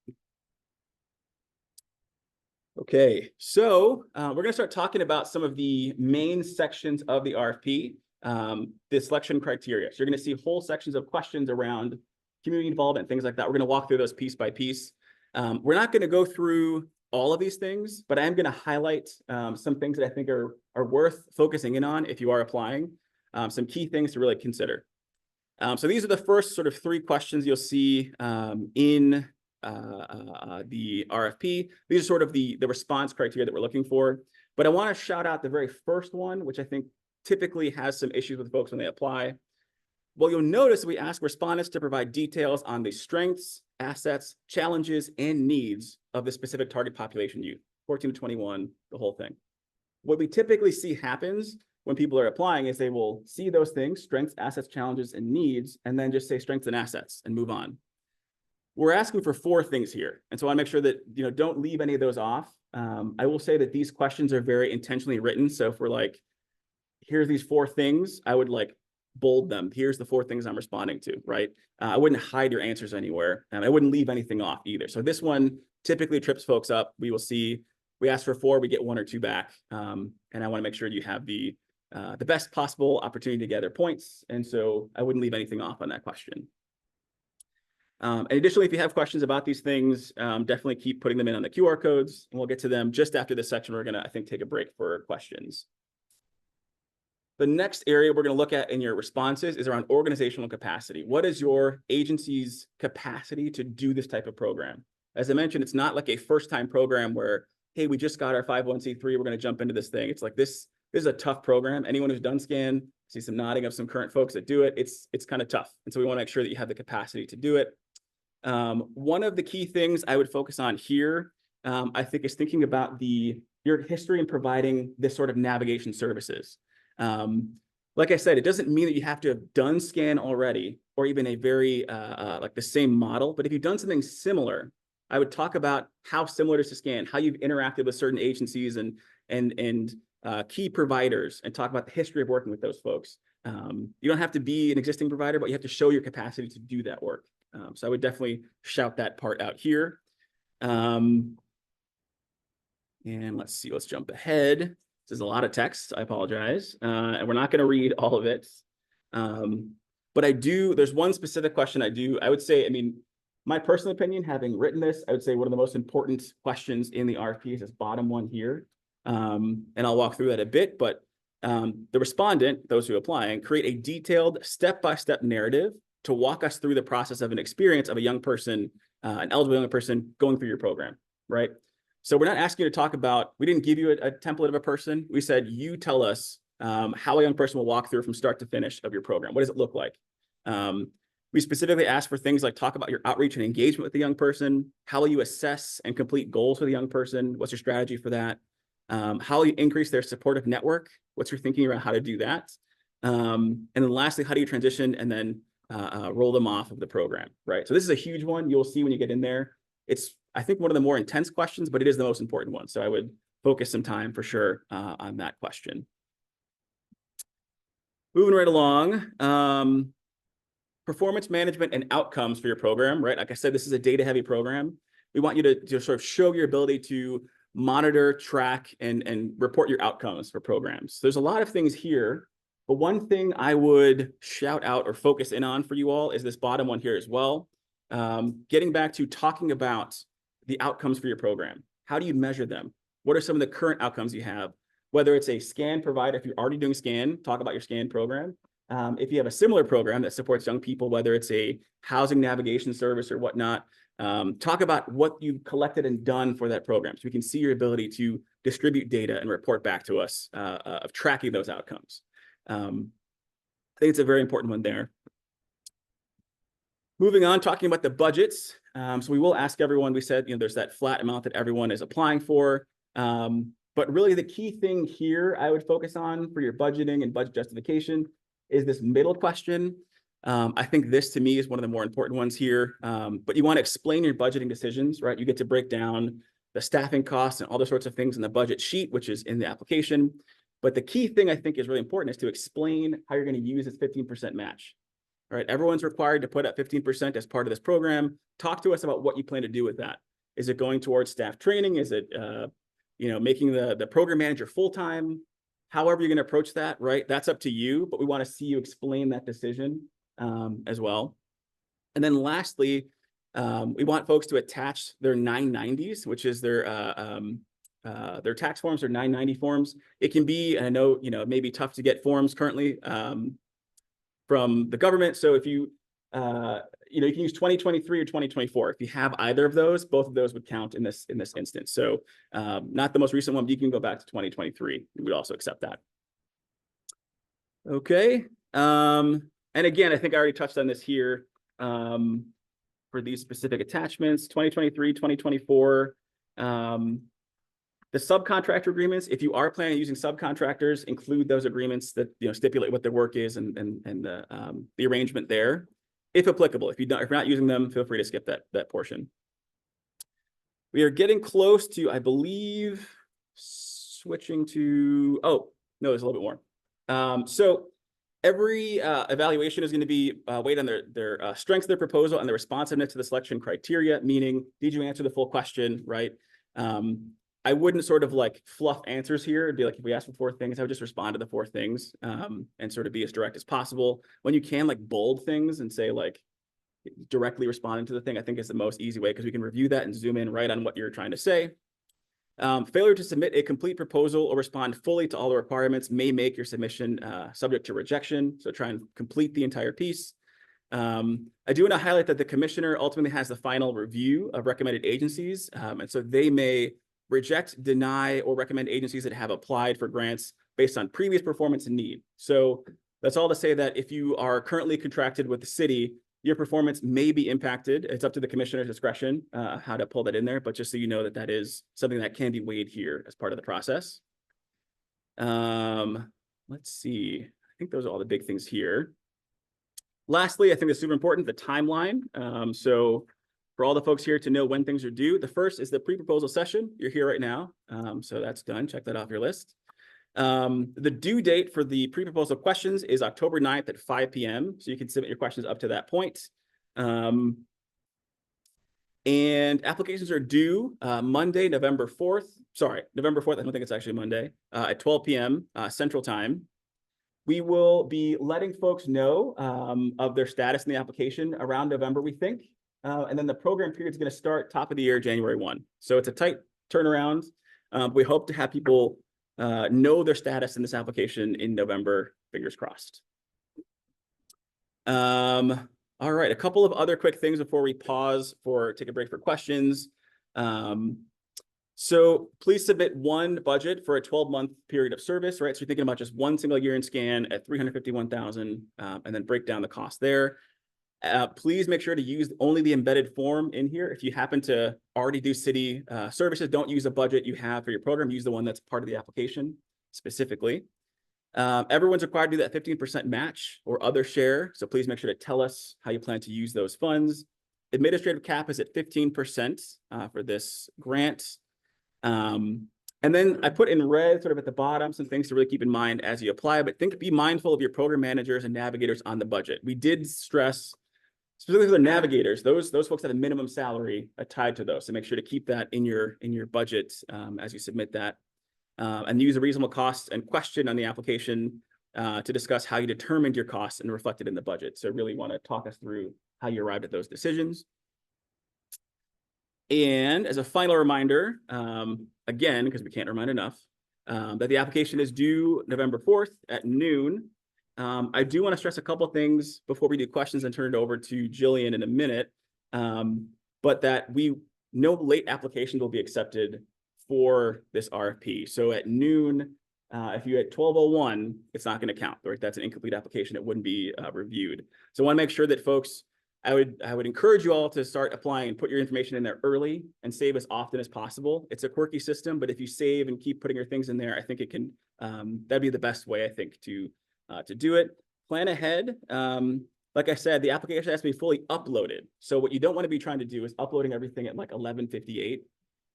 Okay, so we're going to start talking about some of the main sections of the RFP, the selection criteria. So you're going to see whole sections of questions around community involvement, things like that. We're going to walk through those piece by piece. We're not going to go through all of these things, but I am going to highlight some things that I think are worth focusing in on if you are applying, some key things to really consider. So these are the first sort of 3 questions you'll see in the RFP. These are sort of the response criteria that we're looking for. But I want to shout out the very first one, which I think typically has some issues with folks when they apply. Well, you'll notice we ask respondents to provide details on the strengths, assets, challenges, and needs of the specific target population youth, 14 to 21, the whole thing. What we typically see happens when people are applying is they will see those things, strengths, assets, challenges, and needs, and then just say strengths and assets and move on. We're asking for 4 things here. And so I want to make sure that, don't leave any of those off. I will say that these questions are very intentionally written. So if we're like, here's these 4 things, I would bold them. Here's the 4 things I'm responding to, right? I wouldn't hide your answers anywhere, and I wouldn't leave anything off either. So this one typically trips folks up. We will see, we ask for 4, we get 1 or 2 back. And I want to make sure you have the best possible opportunity to gather points. And so I wouldn't leave anything off on that question. And additionally, if you have questions about these things, definitely keep putting them in on the QR codes, and we'll get to them just after this section. We're going to, I think, take a break for questions. The next area we're going to look at in your responses is around organizational capacity. What is your agency's capacity to do this type of program? As I mentioned, it's not like a first-time program where, hey, we just got our 501c3, we're going to jump into this thing. It's like this is a tough program. Anyone who's done SCaN, see some nodding of some current folks that do it. It's kind of tough. And so we want to make sure that you have the capacity to do it. One of the key things I would focus on here, I think, is thinking about your history in providing this sort of navigation services. Like I said, it doesn't mean that you have to have done SCaN already, or even a very like the same model. But if you've done something similar, I would talk about how similar it is to SCaN, how you've interacted with certain agencies and key providers, and talk about the history of working with those folks. You don't have to be an existing provider, but you have to show your capacity to do that work. So I would definitely shout that part out here. And let's see, let's jump ahead. This is a lot of text, I apologize. And we're not going to read all of it. But there's one specific question I would say, I mean, my personal opinion, having written this, I would say one of the most important questions in the RFP is this bottom one here. And I'll walk through that a bit, but the respondent, those who are applying, create a detailed step-by-step narrative to walk us through the process of an experience of a young person, an eligible young person going through your program, right? So we're not asking you to talk about, we didn't give you a template of a person. We said, you tell us how a young person will walk through from start to finish of your program. What does it look like? We specifically ask for things like talk about your outreach and engagement with the young person. How will you assess and complete goals for the young person? What's your strategy for that? How will you increase their supportive network? What's your thinking around how to do that? And then lastly, how do you transition and then roll them off of the program, right? So this is a huge one. You'll see when you get in there. It's, I think, one of the more intense questions, but it is the most important one. So I would focus some time for sure on that question. Moving right along, performance management and outcomes for your program, right? Like I said, this is a data-heavy program. We want you to sort of show your ability to monitor, track, and report your outcomes for programs. There's a lot of things here, but one thing I would shout out or focus in on for you all is this bottom one here as well. Getting back to talking about the outcomes for your program. How do you measure them? What are some of the current outcomes you have? Whether it's a SCaN provider, if you're already doing SCaN, talk about your SCaN program. If you have a similar program that supports young people, whether it's a housing navigation service or whatnot, talk about what you've collected and done for that program. So we can see your ability to distribute data and report back to us of tracking those outcomes. I think it's a very important one there. Moving on, talking about the budgets. So we will ask everyone, we said, there's that flat amount that everyone is applying for. But really the key thing here I would focus on for your budgeting and budget justification is this middle question. I think this to me is one of the more important ones here, but you want to explain your budgeting decisions, right? You get to break down the staffing costs and all the sorts of things in the budget sheet, which is in the application. But the key thing I think is really important is to explain how you're going to use this 15% match. All right, everyone's required to put up 15% as part of this program. Talk to us about what you plan to do with that. Is it going towards staff training? Is it making the program manager full-time? However you're going to approach that, right? That's up to you, but we want to see you explain that decision as well. And then lastly, we want folks to attach their 990s, which is their tax forms, their 990 forms. It can be, and I know, it may be tough to get forms currently from the government. So if you can use 2023 or 2024. If you have either of those, both of those would count in this instance. So not the most recent one, but you can go back to 2023. We would also accept that. Okay. And again, I think I already touched on this here for these specific attachments, 2023, 2024. The subcontractor agreements, if you are planning on using subcontractors, include those agreements that stipulate what their work is and the arrangement there, if applicable. If you're not using them, feel free to skip that portion. We are getting close to, I believe, switching to, oh, no, there's a little bit more. So every evaluation is going to be weighed on their strengths of their proposal and the responsiveness to the selection criteria, meaning, did you answer the full question, right? I wouldn't sort of like fluff answers here. It'd be like, if we asked for 4 things, I would just respond to the 4 things and sort of be as direct as possible. When you can like bold things and say like directly responding to the thing, I think is the most easy way because we can review that and zoom in right on what you're trying to say. Failure to submit a complete proposal or respond fully to all the requirements may make your submission subject to rejection. So try and complete the entire piece. I do want to highlight that the commissioner ultimately has the final review of recommended agencies. And so they may reject, deny, or recommend agencies that have applied for grants based on previous performance and need. So that's all to say that if you are currently contracted with the city, your performance may be impacted. It's up to the commissioner's discretion how to pull that in there, but just so you know that is something that can be weighed here as part of the process. Let's see. I think those are all the big things here. Lastly, I think it's super important, the timeline. So for all the folks here to know when things are due, the first is the pre-proposal session. You're here right now. So that's done. Check that off your list. The due date for the pre-proposal questions is October 9th at 5 p.m. So you can submit your questions up to that point. And applications are due Monday, November 4th. Sorry, November 4th. I don't think it's actually Monday at 12 p.m. Central Time. We will be letting folks know of their status in the application around November, we think. And then the program period is going to start top of the year, January 1. So it's a tight turnaround. We hope to have people know their status in this application in November, fingers crossed. All right, a couple of other quick things before we pause take a break for questions. So please submit one budget for a 12-month period of service, right? So you're thinking about just one single year in SCaN at $351,000, and then break down the cost there. Please make sure to use only the embedded form in here. If you happen to already do city services, don't use a budget you have for your program. Use the one that's part of the application specifically. Everyone's required to do that 15% match or other share. So please make sure to tell us how you plan to use those funds. Administrative cap is at 15% for this grant. And then I put in red sort of at the bottom some things to really keep in mind as you apply, but be mindful of your program managers and navigators on the budget. We did stress, specifically for the navigators, those folks have a minimum salary tied to those. So make sure to keep that in your budget as you submit that. And use a reasonable cost and question on the application to discuss how you determined your costs and reflect it in the budget. So really want to talk us through how you arrived at those decisions. And as a final reminder, again, because we can't remind enough, that the application is due November 4th at noon. I do want to stress a couple things before we do questions and turn it over to Jillian in a minute, but that no late applications will be accepted for this RFP. So at noon, if you had 12:01, it's not going to count, right? That's an incomplete application. It wouldn't be reviewed. So I want to make sure that folks, I would encourage you all to start applying and put your information in there early and save as often as possible. It's a quirky system, but if you save and keep putting your things in there, I think it can, that'd be the best way, I think, to do it. Plan ahead. Like I said, the application has to be fully uploaded. So what you don't want to be trying to do is uploading everything at like 11:58.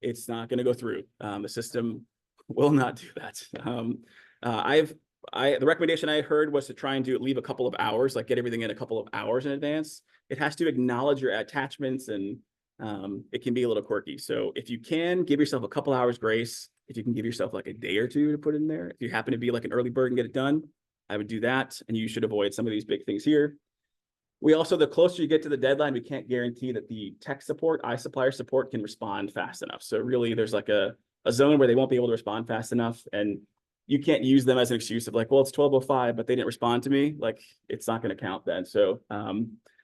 It's not going to go through. The system will not do that. The recommendation I heard was to try and leave a couple of hours, like get everything in a couple of hours in advance. It has to acknowledge your attachments, and it can be a little quirky. So if you can, give yourself a couple hours grace. If you can give yourself like a day or two to put in there, if you happen to be like an early bird and get it done, I would do that. And you should avoid some of these big things here. We also, the closer you get to the deadline, we can't guarantee that the tech support, iSupplier support can respond fast enough. So really there's like a zone where they won't be able to respond fast enough, and you can't use them as an excuse of like, well, it's 12:05, but they didn't respond to me. Like, it's not going to count then. So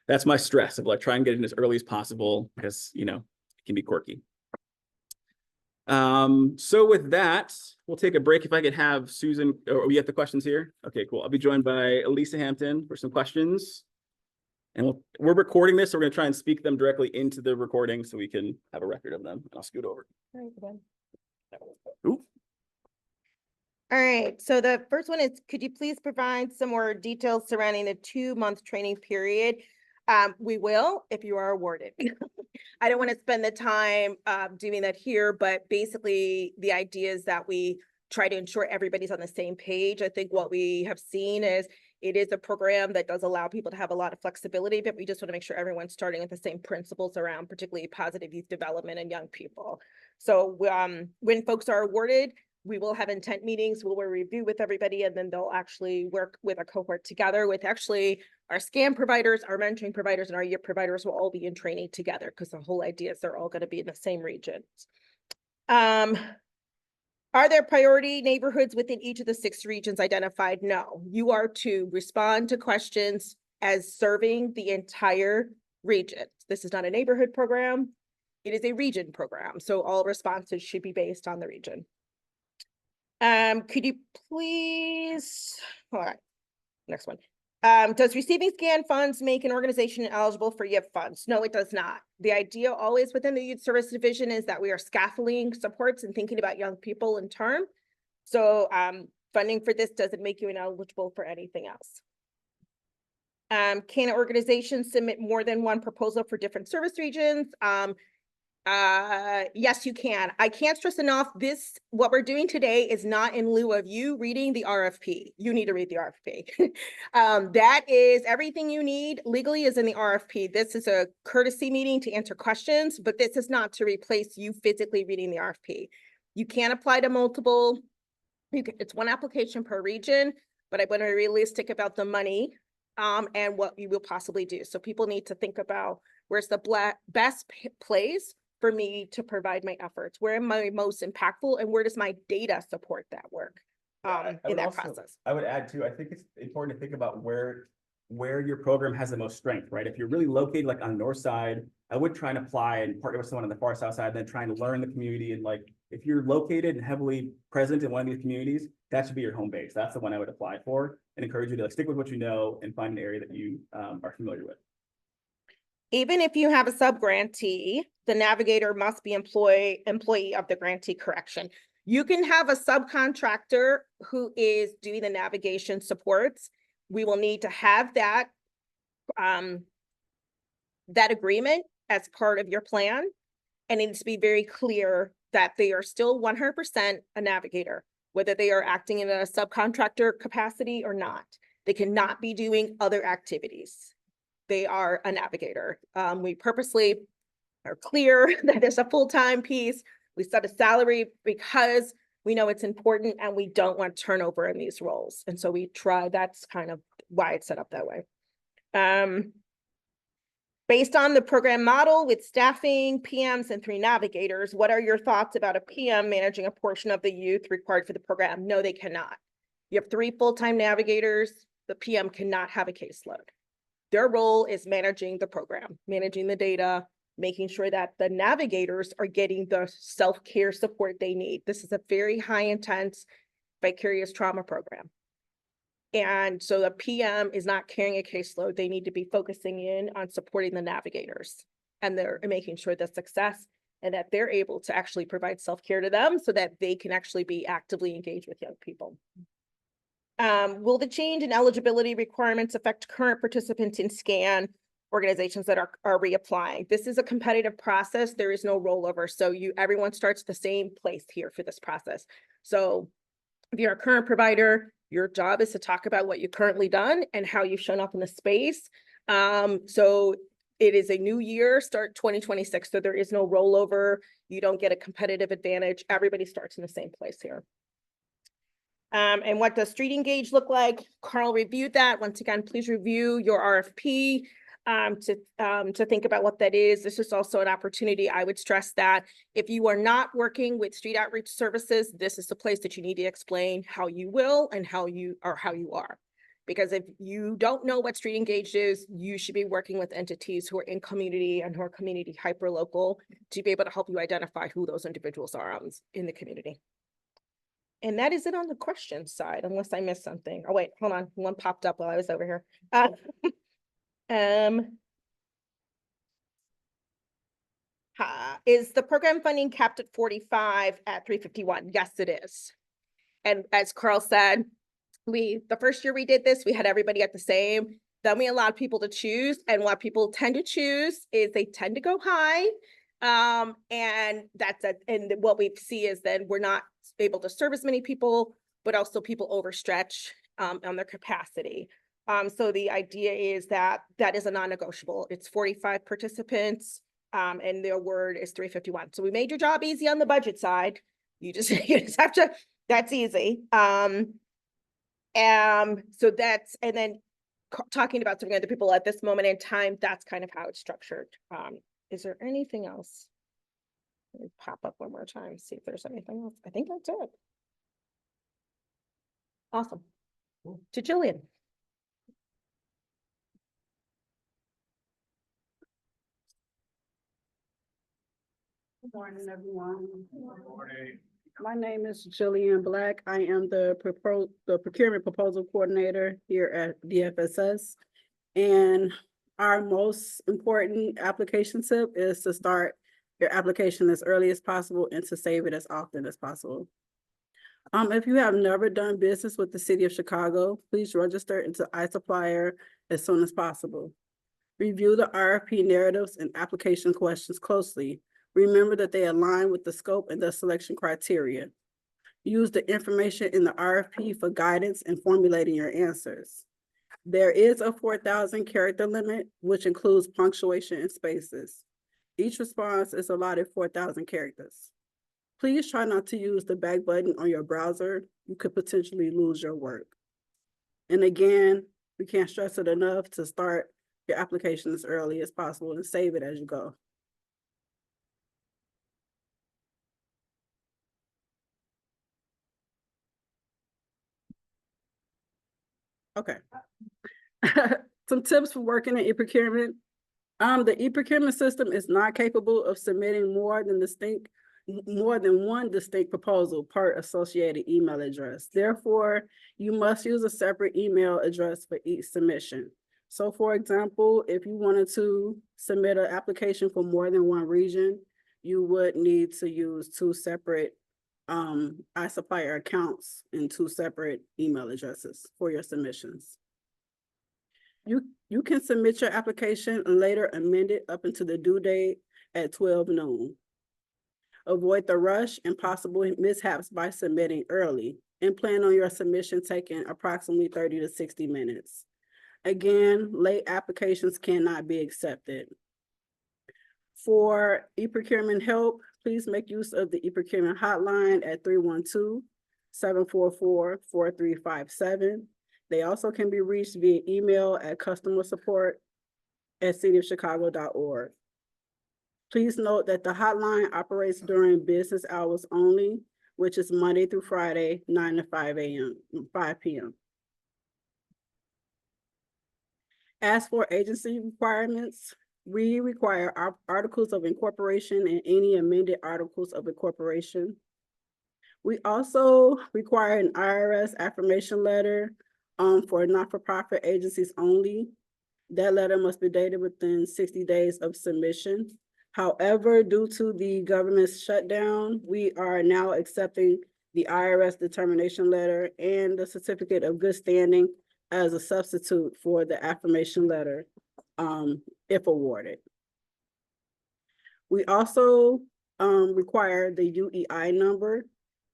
that's my stress of like, try and get it in as early as possible because, you know, it can be quirky. So with that, we'll take a break. If I could have Susan, or we have the questions here. Okay, cool. I'll be joined by Elisa Hampton for some questions. And we're recording this, so we're going to try and speak them directly into the recording so we can have a record of them. I'll scoot over. All right, so the first one is, could you please provide some more details surrounding the 2-month training period? We will, if you are awarded. I don't want to spend the time doing that here, but basically the idea is that we try to ensure everybody's on the same page. I think what we have seen is it is a program that does allow people to have a lot of flexibility, but we just want to make sure everyone's starting with the same principles around particularly positive youth development and young people. So when folks are awarded, we will have intent meetings, we'll review with everybody, and then they'll actually work with a cohort together with actually our SCaN providers, our mentoring providers, and our year providers will all be in training together because the whole idea is they're all going to be in the same region. Are there priority neighborhoods within each of the 6 regions identified? No. You are to respond to questions as serving the entire region. This is not a neighborhood program. It is a region program. So all responses should be based on the region. Could you please, all right, next one. Does receiving SCaN funds make an organization eligible for YIP funds? No, it does not. The idea always within the Youth Service Division is that we are scaffolding supports and thinking about young people in term. So funding for this doesn't make you ineligible for anything else. Can an organization submit more than one proposal for different service regions? Yes, you can. I can't stress enough, what we're doing today is not in lieu of you reading the RFP. You need to read the RFP. That is everything you need legally is in the RFP. This is a courtesy meeting to answer questions, but this is not to replace you physically reading the RFP. You can apply to multiple, it's one application per region, but I want to be realistic about the money and what you will possibly do. So people need to think about where's the best place for me to provide my efforts? Where am I most impactful, and where does my data support that work in that process? I would add too, I think it's important to think about where your program has the most strength, right? If you're really located like on the north side, I would try and apply and partner with someone on the far south side, then trying to learn the community. And like, if you're located and heavily present in one of these communities, that should be your home base. That's the one I would apply for, and encourage you to like stick with what you know and find an area that you are familiar with. Even if you have a sub-grantee, the navigator must be employee of the grantee. Correction. You can have a subcontractor who is doing the navigation supports. We will need to have that agreement as part of your plan. And it needs to be very clear that they are still 100% a navigator, whether they are acting in a subcontractor capacity or not. They cannot be doing other activities. They are a navigator. We purposely are clear that it's a full-time piece. We set a salary because we know it's important and we don't want turnover in these roles. And so we try, that's kind of why it's set up that way. Based on the program model with staffing, PMs, and 3 navigators, what are your thoughts about a PM managing a portion of the youth required for the program? No, they cannot. You have 3 full-time navigators. The PM cannot have a caseload. Their role is managing the program, managing the data, making sure that the navigators are getting the self-care support they need. This is a very high intense vicarious trauma program. And so the PM is not carrying a caseload. They need to be focusing in on supporting the navigators, and they're making sure the success and that they're able to actually provide self-care to them so that they can actually be actively engaged with young people. Will the change in eligibility requirements affect current participants in SCaN organizations that are reapplying? This is a competitive process. There is no rollover. So everyone starts the same place here for this process. So if you're a current provider, your job is to talk about what you've currently done and how you've shown up in the space. So it is a new year, start 2026. So there is no rollover. You don't get a competitive advantage. Everybody starts in the same place here. And what does Street Engage look like? Carl reviewed that. Once again, please review your RFP to think about what that is. This is also an opportunity. I would stress that if you are not working with street outreach services, this is the place that you need to explain how you will and how you are. Because if you don't know what Street Engaged is, you should be working with entities who are in community and who are community hyper-local to be able to help you identify who those individuals are in the community. And that is it on the question side, unless I missed something. Oh, wait, hold on. One popped up while I was over here. Is the program funding capped at 45 at 351? Yes, it is. And as Carl said, the first year we did this, we had everybody at the same. Then we allowed people to choose. And what people tend to choose is they tend to go high. And that's it. And what we see is that we're not able to serve as many people, but also people overstretch on their capacity. So the idea is that is a non-negotiable. It's 45 participants, and their word is 351. So we made your job easy on the budget side. You just have to, that's easy. So that's, and then talking about some other people at this moment in time, that's kind of how it's structured. Is there anything else? Let me pop up one more time, see if there's anything else. I think that's it. Awesome. Cool. To Jillian. Good morning, everyone. Good morning. My name is Jillian Black. I am the procurement proposal coordinator here at DFSS. And our most important application tip is to start your application as early as possible and to save it as often as possible. If you have never done business with the city of Chicago, please register into iSupplier as soon as possible. Review the RFP narratives and application questions closely. Remember that they align with the scope and the selection criteria. Use the information in the RFP for guidance in formulating your answers. There is a 4,000 character limit, which includes punctuation and spaces. Each response is allotted 4,000 characters. Please try not to use the back button on your browser. You could potentially lose your work. And again, we can't stress it enough to start your application as early as possible and save it as you go. Okay. Some tips for working in e-procurement. The e-procurement system is not capable of submitting more than one distinct proposal per associated email address. Therefore, you must use a separate email address for each submission. So for example, if you wanted to submit an application for more than one region, you would need to use two separate iSupplier accounts and two separate email addresses for your submissions. You can submit your application and later amend it up until the due date at 12 noon. Avoid the rush and possible mishaps by submitting early, and plan on your submission taking approximately 30 to 60 minutes. Again, late applications cannot be accepted. For e-procurement help, please make use of the e-procurement hotline at 312-744-4357. They also can be reached via email at customersupport@cityofchicago.org. Please note that the hotline operates during business hours only, which is Monday through Friday, 9 to 5 p.m. As for agency requirements, we require our articles of incorporation and any amended articles of incorporation. We also require an IRS affirmation letter for not-for-profit agencies only. That letter must be dated within 60 days of submission. However, due to the government's shutdown, we are now accepting the IRS determination letter and the certificate of good standing as a substitute for the affirmation letter, if awarded. We also require the UEI number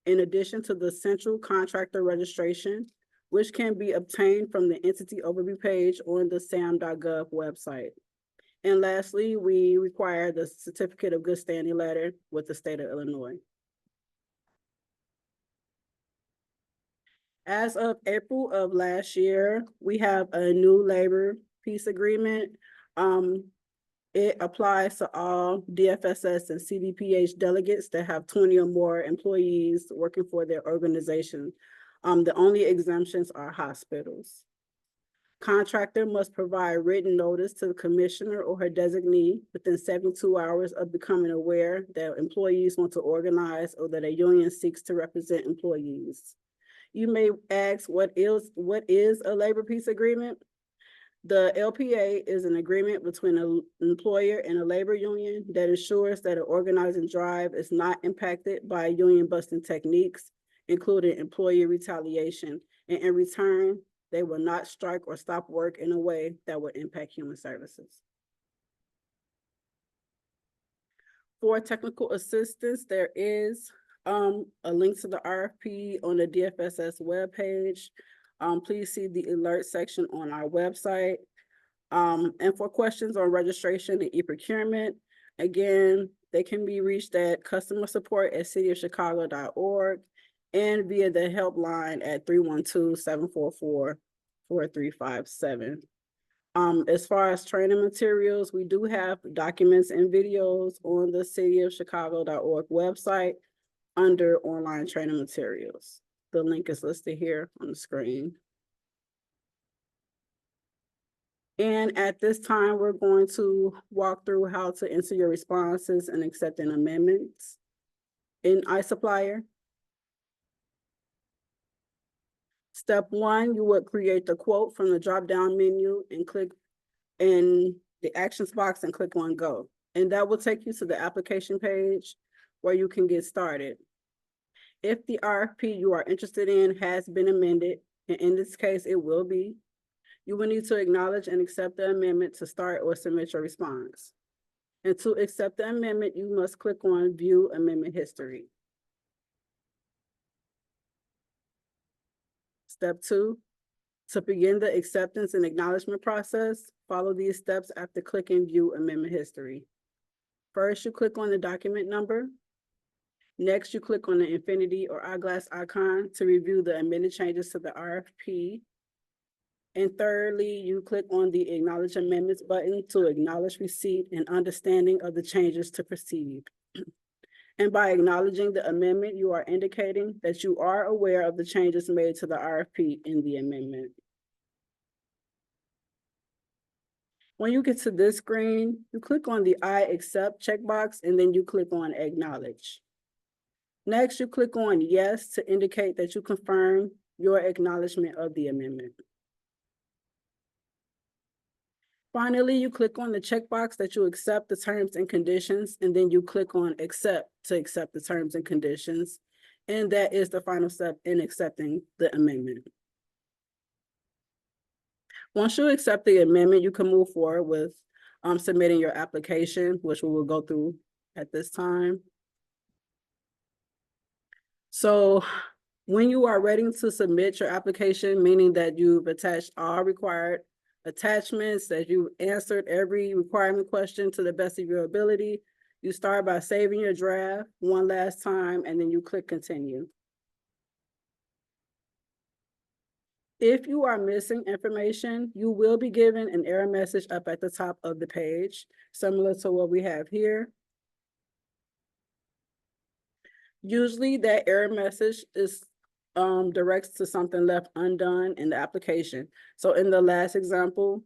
in addition to the central contractor registration, which can be obtained from the entity overview page on the sam.gov website. And lastly, we require the certificate of good standing letter with the state of Illinois. As of April of last year, we have a new labor peace agreement. It applies to all DFSS and CDPH delegates that have 20 or more employees working for their organization. The only exemptions are hospitals. Contractor must provide written notice to the commissioner or her designee within 72 hours of becoming aware that employees want to organize or that a union seeks to represent employees. You may ask, what is a labor peace agreement? The LPA is an agreement between an employer and a labor union that ensures that an organizing drive is not impacted by union busting techniques, including employee retaliation, and in return, they will not strike or stop work in a way that would impact human services. For technical assistance, there is a link to the RFP on the DFSS webpage. Please see the alert section on our website. And for questions on registration and e-procurement, again, they can be reached at customersupport@cityofchicago.org and via the helpline at 312-744-4357. As far as training materials, we do have documents and videos on the cityofchicago.org website under online training materials. The link is listed here on the screen. And at this time, we're going to walk through how to enter your responses and accepting amendments in iSupplier. Step 1, you would create the quote from the drop-down menu and click in the actions box and click on go. And that will take you to the application page where you can get started. If the RFP you are interested in has been amended, and in this case, it will be, you will need to acknowledge and accept the amendment to start or submit your response. And to accept the amendment, you must click on View Amendment History. Step 2, to begin the acceptance and acknowledgement process, follow these steps after clicking View Amendment History. First, you click on the document number. Next, you click on the infinity or eyeglass icon to review the amended changes to the RFP. And thirdly, you click on the Acknowledge Amendments button to acknowledge receipt and understanding of the changes to proceed. And by acknowledging the amendment, you are indicating that you are aware of the changes made to the RFP in the amendment. When you get to this screen, you click on the I accept checkbox and then you click on Acknowledge. Next, you click on Yes to indicate that you confirm your acknowledgement of the amendment. Finally, you click on the checkbox that you accept the terms and conditions, and then you click on Accept to accept the terms and conditions. And that is the final step in accepting the amendment. Once you accept the amendment, you can move forward with submitting your application, which we will go through at this time. So when you are ready to submit your application, meaning that you've attached all required attachments, that you answered every requirement question to the best of your ability, you start by saving your draft one last time, and then you click Continue. If you are missing information, you will be given an error message up at the top of the page, similar to what we have here. Usually that error message is directs to something left undone in the application. So in the last example,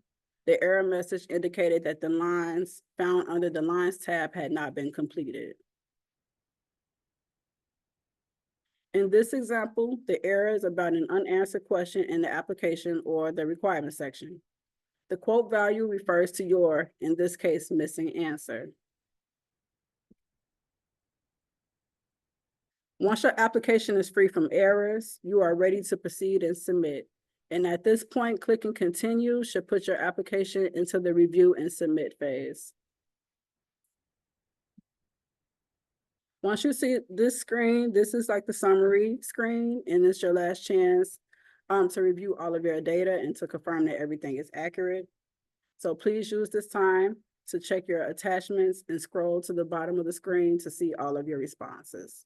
the error message indicated that the lines found under the Lines tab had not been completed. In this example, the error is about an unanswered question in the application or the requirement section. The quote value refers to your, in this case, missing answer. Once your application is free from errors, you are ready to proceed and submit. And at this point, clicking Continue should put your application into the review and submit phase. Once you see this screen, this is like the summary screen, and it's your last chance to review all of your data and to confirm that everything is accurate. So please use this time to check your attachments and scroll to the bottom of the screen to see all of your responses.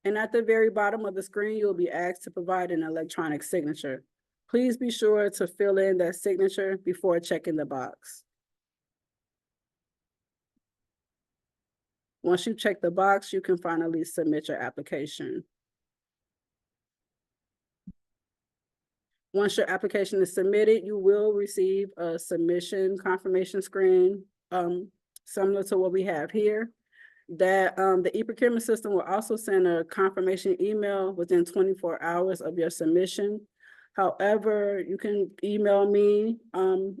And at the very bottom of the screen, you'll be asked to provide an electronic signature. Please be sure to fill in that signature before checking the box. Once you check the box, you can finally submit your application. Once your application is submitted, you will receive a submission confirmation screen, similar to what we have here. That the e-procurement system will also send a confirmation email within 24 hours of your submission. However, you can email me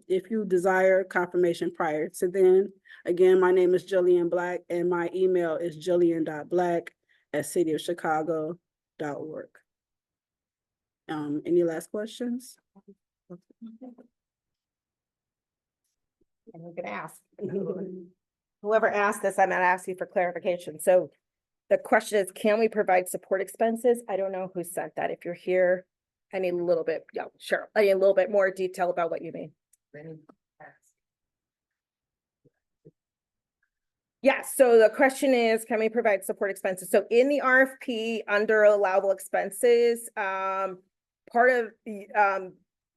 if you desire confirmation prior to then. Again, my name is Jillian Black, and my email is jillian.black@cityofchicago.org. Any last questions? And we can ask. Whoever asked this, I'm gonna ask you for clarification. So the question is, can we provide support expenses? I don't know who sent that. If you're here, I need a little bit, yeah, sure. I need a little bit more detail about what you mean. Yes, so the question is, can we provide support expenses? So in the RFP, under allowable expenses, part of the,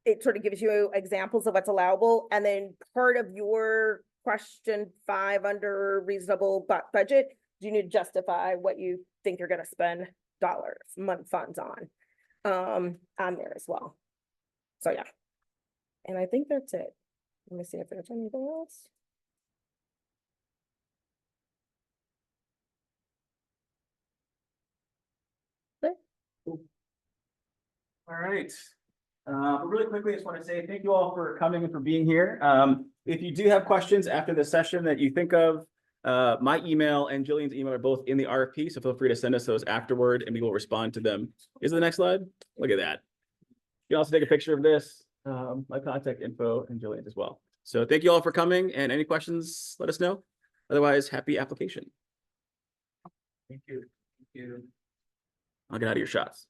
it sort of gives you examples of what's allowable, and then part of your question 5 under reasonable budget, you need to justify what you think you're gonna spend funds on there as well. So yeah, and I think that's it. Let me see if there's anything else. All right. But really quickly, I just want to say thank you all for coming and for being here. If you do have questions after the session that you think of, my email and Jillian's email are both in the RFP, so feel free to send us those afterward and we will respond to them. Is the next slide? Look at that. You can also take a picture of this, my contact info, and Jillian's as well. So thank you all for coming, and any questions, let us know. Otherwise, happy application. Thank you. Thank you. I'll get out of your shots.